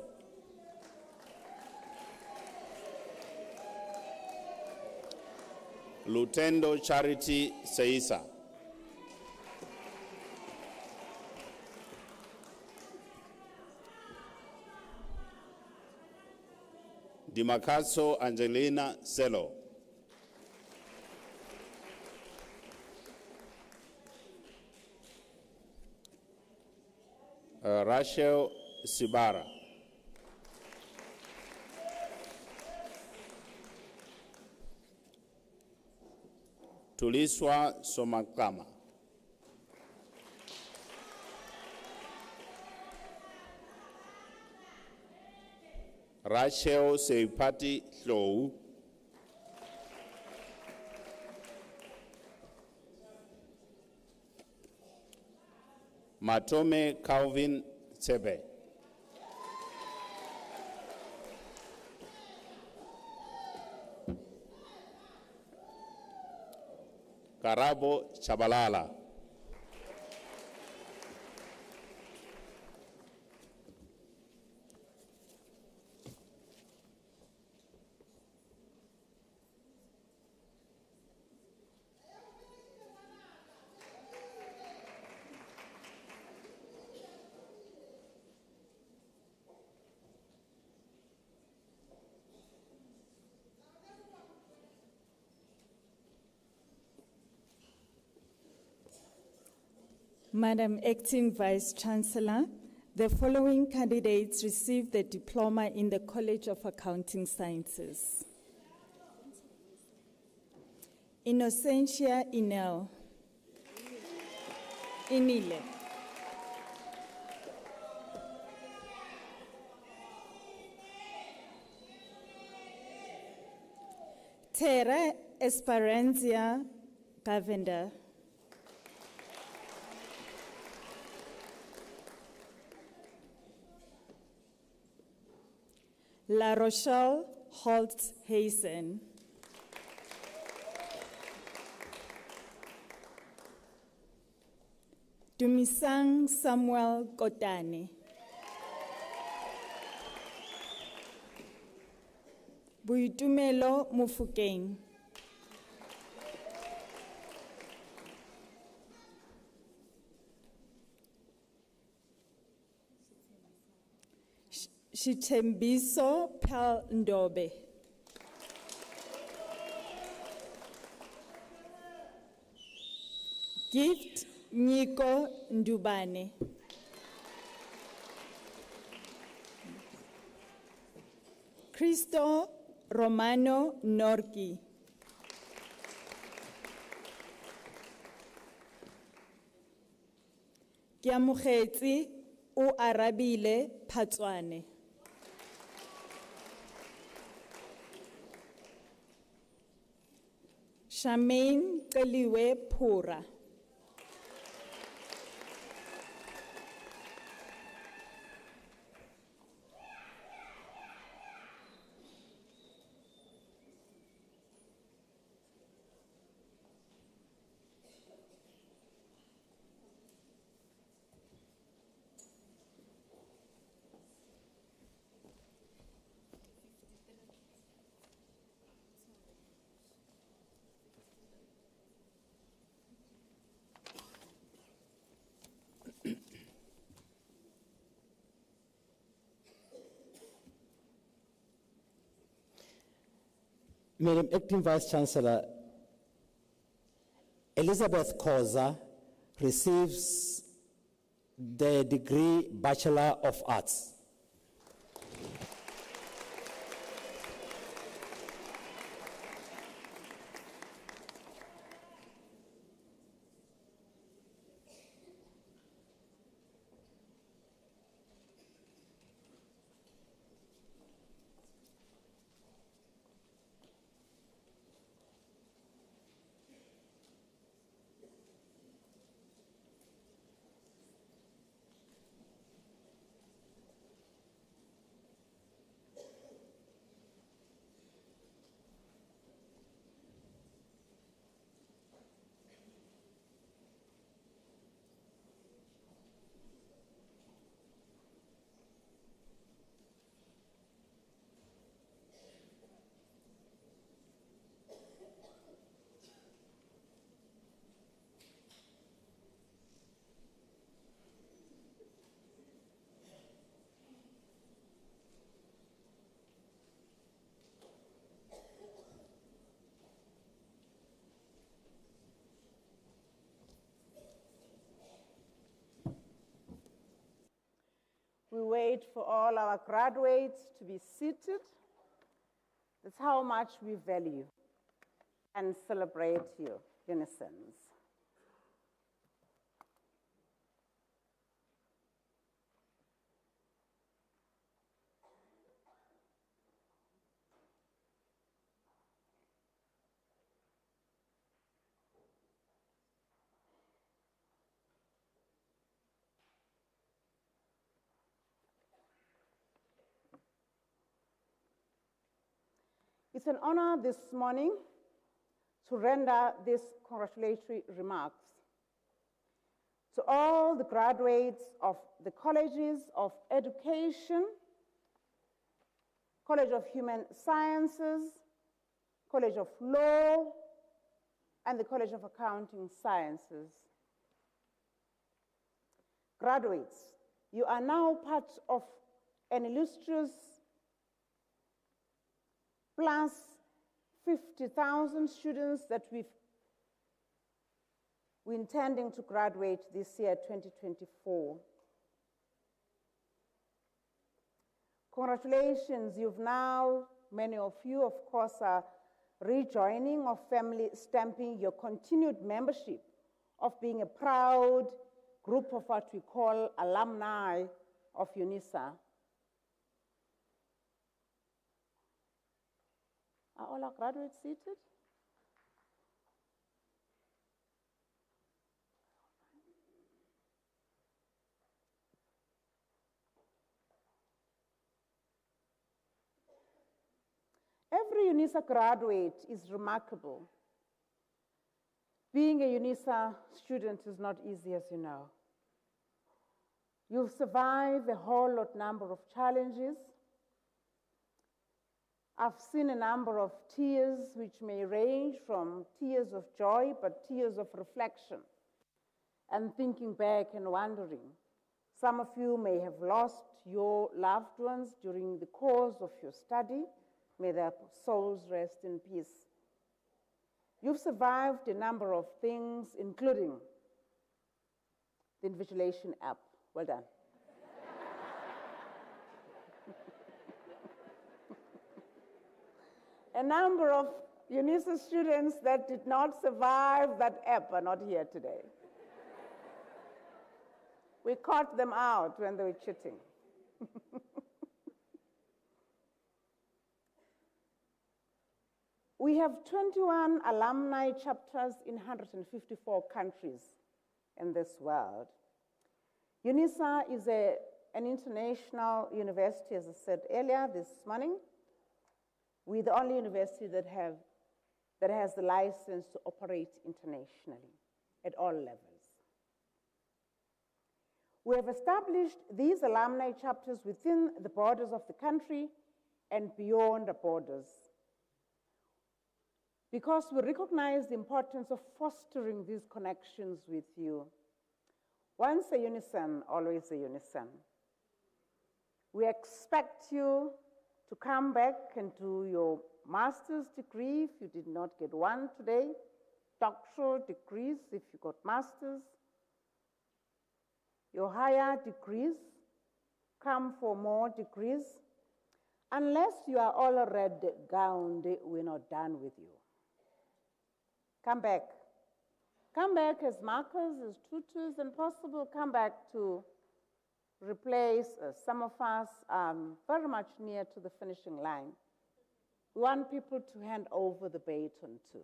Lutendo Charity Seisa. Dimakaso Angelina Selo. Rachel Sibara. Tuliswa Somakama. Rachel Seipati Hlou. Matome Calvin Tsebe. Karabo Chabalala. Madam Acting Vice Chancellor, the following candidates received the diploma in the College of Accounting Sciences. Innocentia Inile. Terra Esperanzia Gavenda. La Rochelle Holtz Hazen. Dumisang Samuel Kotane. Buitumelo Mufukeng. Chitembiso Pel Ndobe. Gift Niko Ndubane. Cristo Romano Norki. Ke amogetse o Arabile Phatswane. Charmaine Keliwe Pura. Madam Acting Vice Chancellor, Elizabeth Khoza receives the degree Bachelor of Arts. We wait for all our graduates to be seated. That's how much we value and celebrate your unisons. It's an honor this morning to render these congratulatory remarks to all the graduates of the colleges of education, College of Human Sciences, College of Law, and the College of Accounting Sciences. Graduates, you are now part of an illustrious plus 50,000 students that we're intending to graduate this year, 2024. Congratulations, you've now, many of you, of course, are rejoining or family stamping your continued membership of being a proud group of what we call alumni of Unisa. Are all our graduates seated? Every Unisa graduate is remarkable. Being a Unisa student is not easy, as you know. You've survived a whole lot number of challenges. I've seen a number of tears which may range from tears of joy, but tears of reflection and thinking back and wondering. Some of you may have lost your loved ones during the course of your study. May their souls rest in peace. You've survived a number of things, including the invigilation app. Well done. A number of Unisa students that did not survive that app are not here today. We caught them out when they were cheating. We have 21 alumni chapters in 154 countries in this world. Unisa is an international university, as I said earlier this morning. We're the only university that has the license to operate internationally at all levels. We have established these alumni chapters within the borders of the country and beyond the borders, because we recognize the importance of fostering these connections with you. Once a Unisan, always a Unisan. We expect you to come back and do your master's degree if you did not get one today, doctoral degrees if you got master's, your higher degrees, come for more degrees. Unless you are already gowned, we're not done with you. Come back. Come back as markers, as tutors, and possible come back to replace some of us very much near to the finishing line. We want people to hand over the baton to.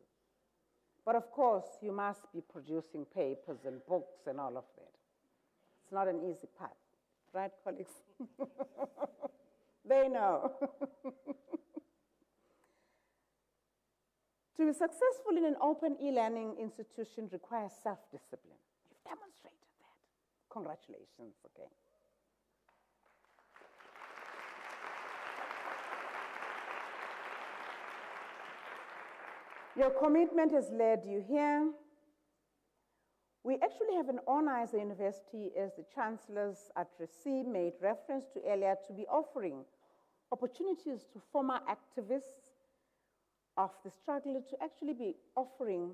But of course, you must be producing papers and books and all of that. It's not an easy path, right, colleagues? They know. To be successful in an open e-learning institution requires self-discipline. You've demonstrated that. Congratulations, okay. Your commitment has led you here. We actually have an honor as a university, as the chancellors at RECI made reference to earlier, to be offering opportunities to former activists of the struggle to actually be offering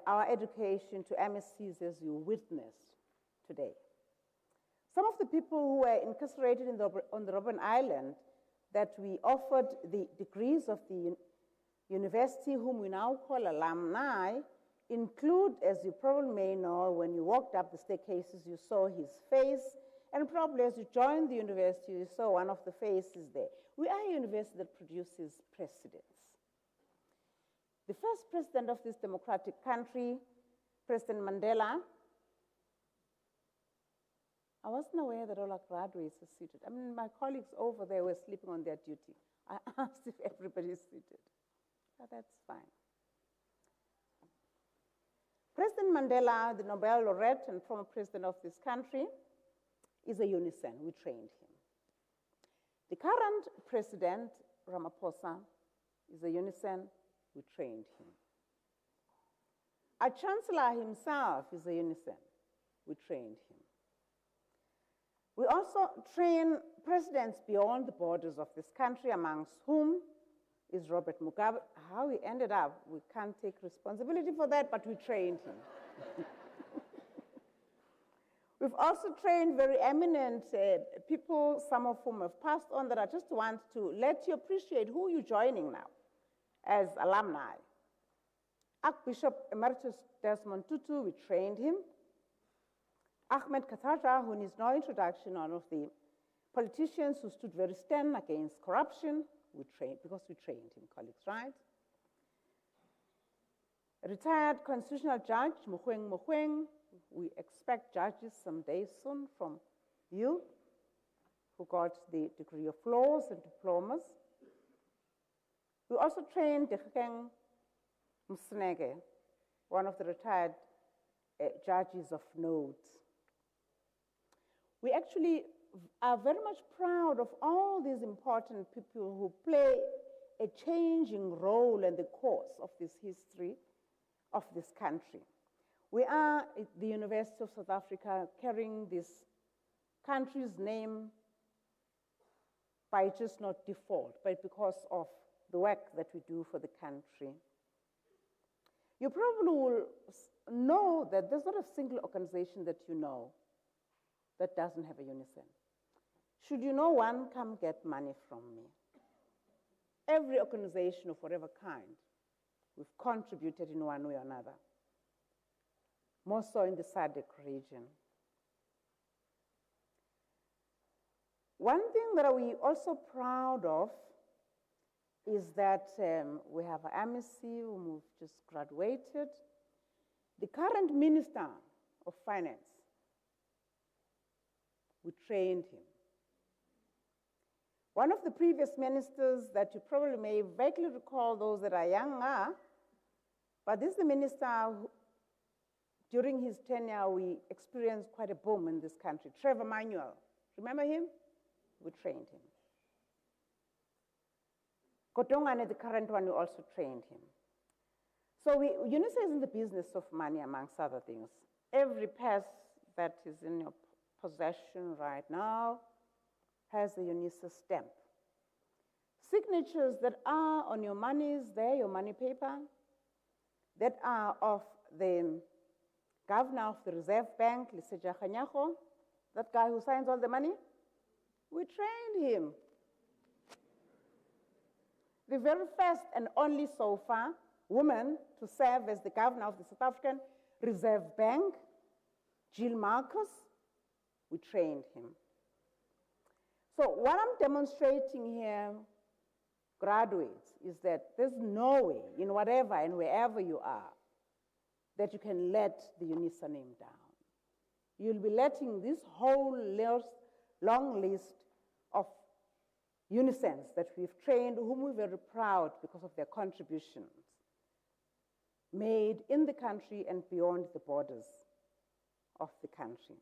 our education to MSCs as you witnessed today. Some of the people who were incarcerated on the Robben Island that we offered the degrees of the university, whom we now call alumni, include, as you probably may know, when you walked up the staircases, you saw his face, and probably as you joined the university, you saw one of the faces there. We are a university that produces presidents. The first president of this democratic country, President Mandela, I wasn't aware that all our graduates are seated. I mean, my colleagues over there were sleeping on their duty. I asked if everybody is seated. Oh, that's fine. President Mandela, the Nobel laureate and former president of this country, is a Unisan. We trained him. The current president, Ramaphosa, is a Unisan. We trained him. Our chancellor himself is a Unisan. We trained him. We also train presidents beyond the borders of this country, amongst whom is Robert Mugabe. How he ended up, we can't take responsibility for that, but we trained him. We've also trained very eminent people, some of whom have passed on, that I just want to let you appreciate who you're joining now as alumni. Archbishop Emeritus Desmond Tutu, we trained him. Ahmed Kathaja, who needs no introduction, one of the politicians who stood very stern against corruption, we trained, because we trained him, colleagues, right? Retired constitutional judge, Muckleneuk. We expect judges someday soon from you, who got the degree of laws and diplomas. We also trained Dikgang Msnege, one of the retired judges of note. We actually are very much proud of all these important people who play a changing role in the course of this history of this country. We are at the University of South Africa carrying this country's name by just not default, but because of the work that we do for the country. You probably will know that there's not a single organization that you know that doesn't have a unison. Should you know one, come get money from me. Every organization of whatever kind, we've contributed in one way or another, more so in the SADC region. One thing that we're also proud of is that we have an MEC whom we've just graduated. The current Minister of Finance, we trained him. One of the previous ministers that you probably may vaguely recall, those that are younger, but this is the minister who, during his tenure, we experienced quite a boom in this country, Trevor Manuel. Remember him? We trained him. Kotongane, the current one, we also trained him. So Unisa is in the business of money, amongst other things. Every purse that is in your possession right now has the Unisa stamp. Signatures that are on your monies there, your money paper, that are of the governor of the Reserve Bank, Liseja Khanyago, that guy who signs all the money, we trained him. The very first and only so far woman to serve as the governor of the South African Reserve Bank, Jill Marcus, we trained him. So what I'm demonstrating here, graduates, is that there's no way, in whatever and wherever you are, that you can let the Unisa name down. You'll be letting this whole long list of Unisans that we've trained, whom we're very proud because of their contributions made in the country and beyond the borders of the country.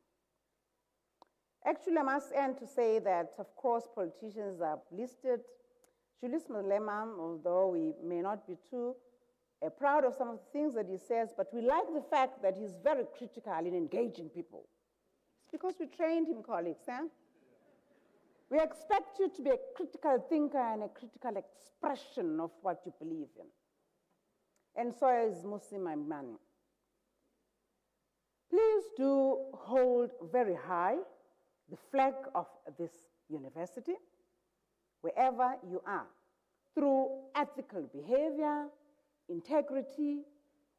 Actually, I must end to say that, of course, politicians are listed. Julius Malema, although we may not be too proud of some of the things that he says, but we like the fact that he's very critical in engaging people. It's because we trained him, colleagues. We expect you to be a critical thinker and a critical expression of what you believe in. And so is Musi Maimane. Please do hold very high the flag of this university, wherever you are, through ethical behavior, integrity,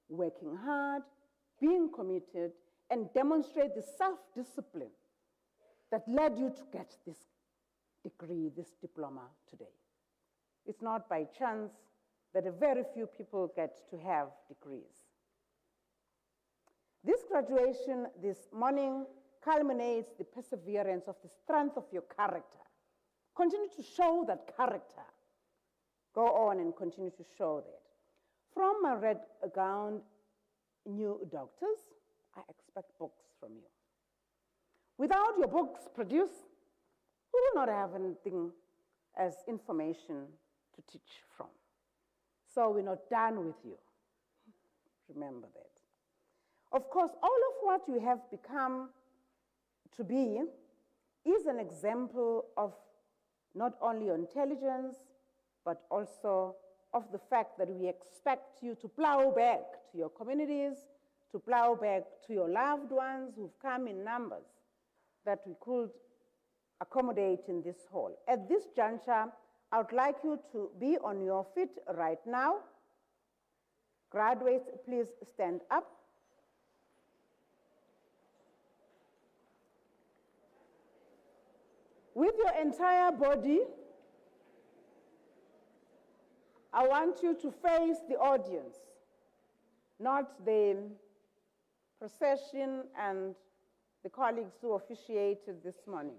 working hard, being committed, and demonstrate the self-discipline that led you to get this degree, this diploma today. It's not by chance that a very few people get to have degrees. This graduation this morning culminates the perseverance of the strength of your character. Continue to show that character. Go on and continue to show that. From my red-gowned new doctors, I expect books from you. Without your books produced, we will not have anything as information to teach from. So we're not done with you. Remember that. Of course, all of what you have become to be is an example of not only your intelligence, but also of the fact that we expect you to plow back to your communities, to plow back to your loved ones who've come in numbers that we could accommodate in this hall. At this juncture, I would like you to be on your feet right now. Graduates, please stand up. With your entire body, I want you to face the audience, not the procession and the colleagues who officiated this morning.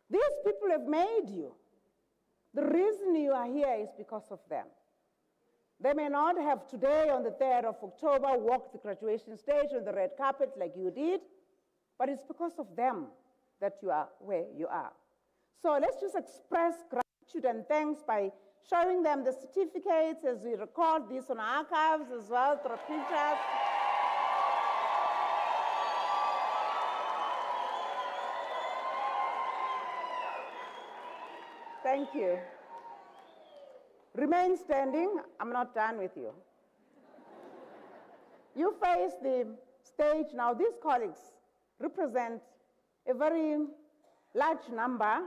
These people have made you. The reason you are here is because of them. They may not have today, on the 3rd of October, walked the graduation stage on the red carpet like you did, but it's because of them that you are where you are. So let's just express gratitude and thanks by showing them the certificates as we record this on archives as well through pictures. Thank you. Remain standing. I'm not done with you. You face the stage now. These colleagues represent a very large number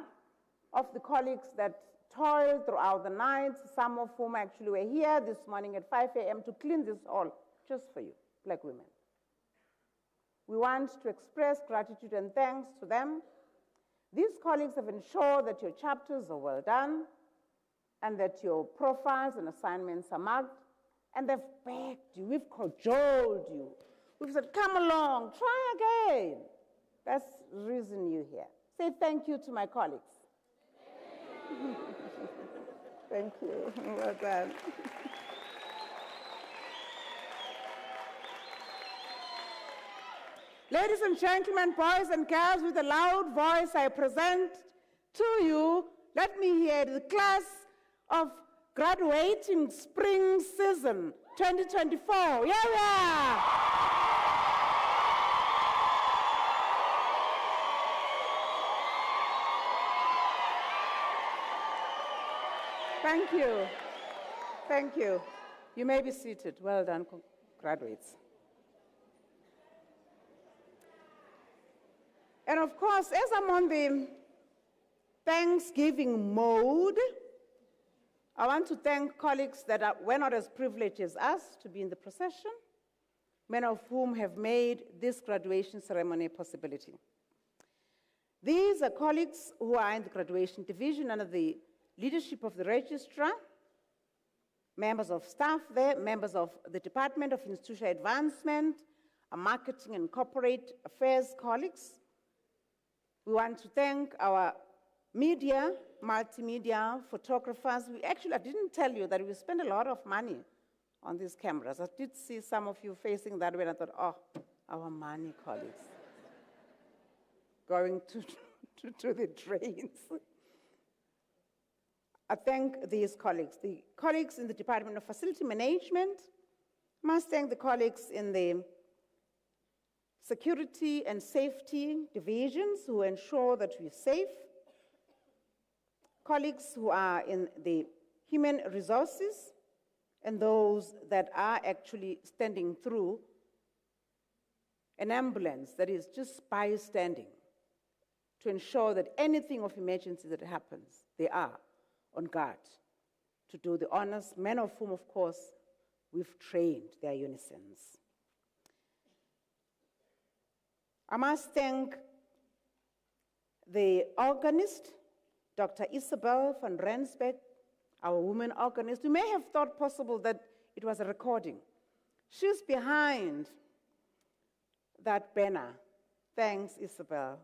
of the colleagues that toiled throughout the night, some of whom actually were here this morning at 5 a.m. to clean this hall just for you, black women. We want to express gratitude and thanks to them. These colleagues have ensured that your chapters are well done and that your profiles and assignments are marked, and they've begged you, we've cajoled you. We've said, come along, try again. That's the reason you're here. Say thank you to my colleagues. Thank you. Well done. Ladies and gentlemen, boys and girls, with a loud voice, I present to you, let me hear the class of graduating spring season 2024. Yeah. Thank you. Thank you. You may be seated. Well done, graduates. And of course, as I'm on the Thanksgiving mode, I want to thank colleagues that were not as privileged as us to be in the procession, many of whom have made this graduation ceremony a possibility. These are colleagues who are in the graduation division under the leadership of the registrar, members of staff there, members of the Department of Institutional Advancement, our marketing and corporate affairs colleagues. We want to thank our media, multimedia photographers. I didn't tell you that we spend a lot of money on these cameras. I did see some of you facing that way, and I thought, oh, our money, colleagues, going to the drains. I thank these colleagues. The colleagues in the Department of Facility Management, must thank the colleagues in the Security and Safety divisions who ensure that we're safe, colleagues who are in the Human Resources, and those that are actually standing through an ambulance that is just bystanding to ensure that anything of emergency that happens, they are on guard to do the honors, many of whom, of course, we've trained their unisons. I must thank the organist, Dr. Isabel van Rensbeck, our woman organist. You may have thought possible that it was a recording. She's behind that banner. Thanks, Isabel.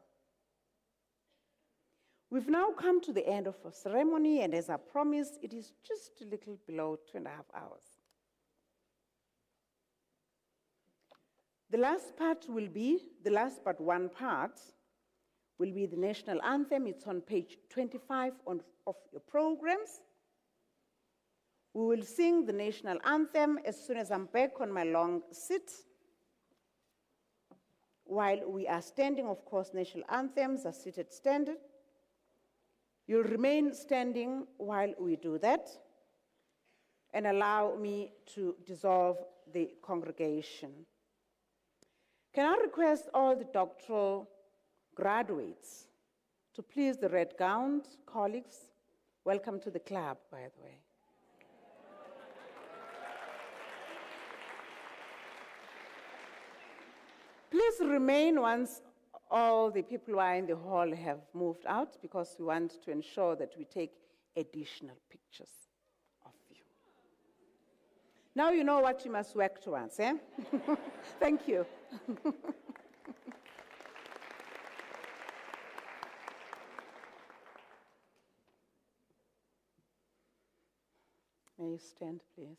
We've now come to the end of our ceremony, and as I promised, it is just a little below 2.5 hours. The last but one part, will be the national anthem. It's on page 25 of your programs. We will sing the national anthem as soon as I'm back on my long sit. While we are standing, of course, national anthems are seated standard. You'll remain standing while we do that, and allow me to dissolve the congregation. Can I request all the doctoral graduates to please the red gowned colleagues? Welcome to the club, by the way. Please remain once all the people who are in the hall have moved out, because we want to ensure that we take additional pictures of you. Now you know what you must work towards, eh? Thank you. May you stand, please.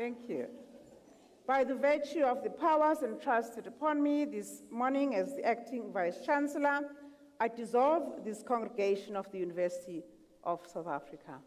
Thank you. By the virtue of the powers entrusted upon me this morning as the Acting Vice-Chancellor, I dissolve this congregation of the University of South Africa.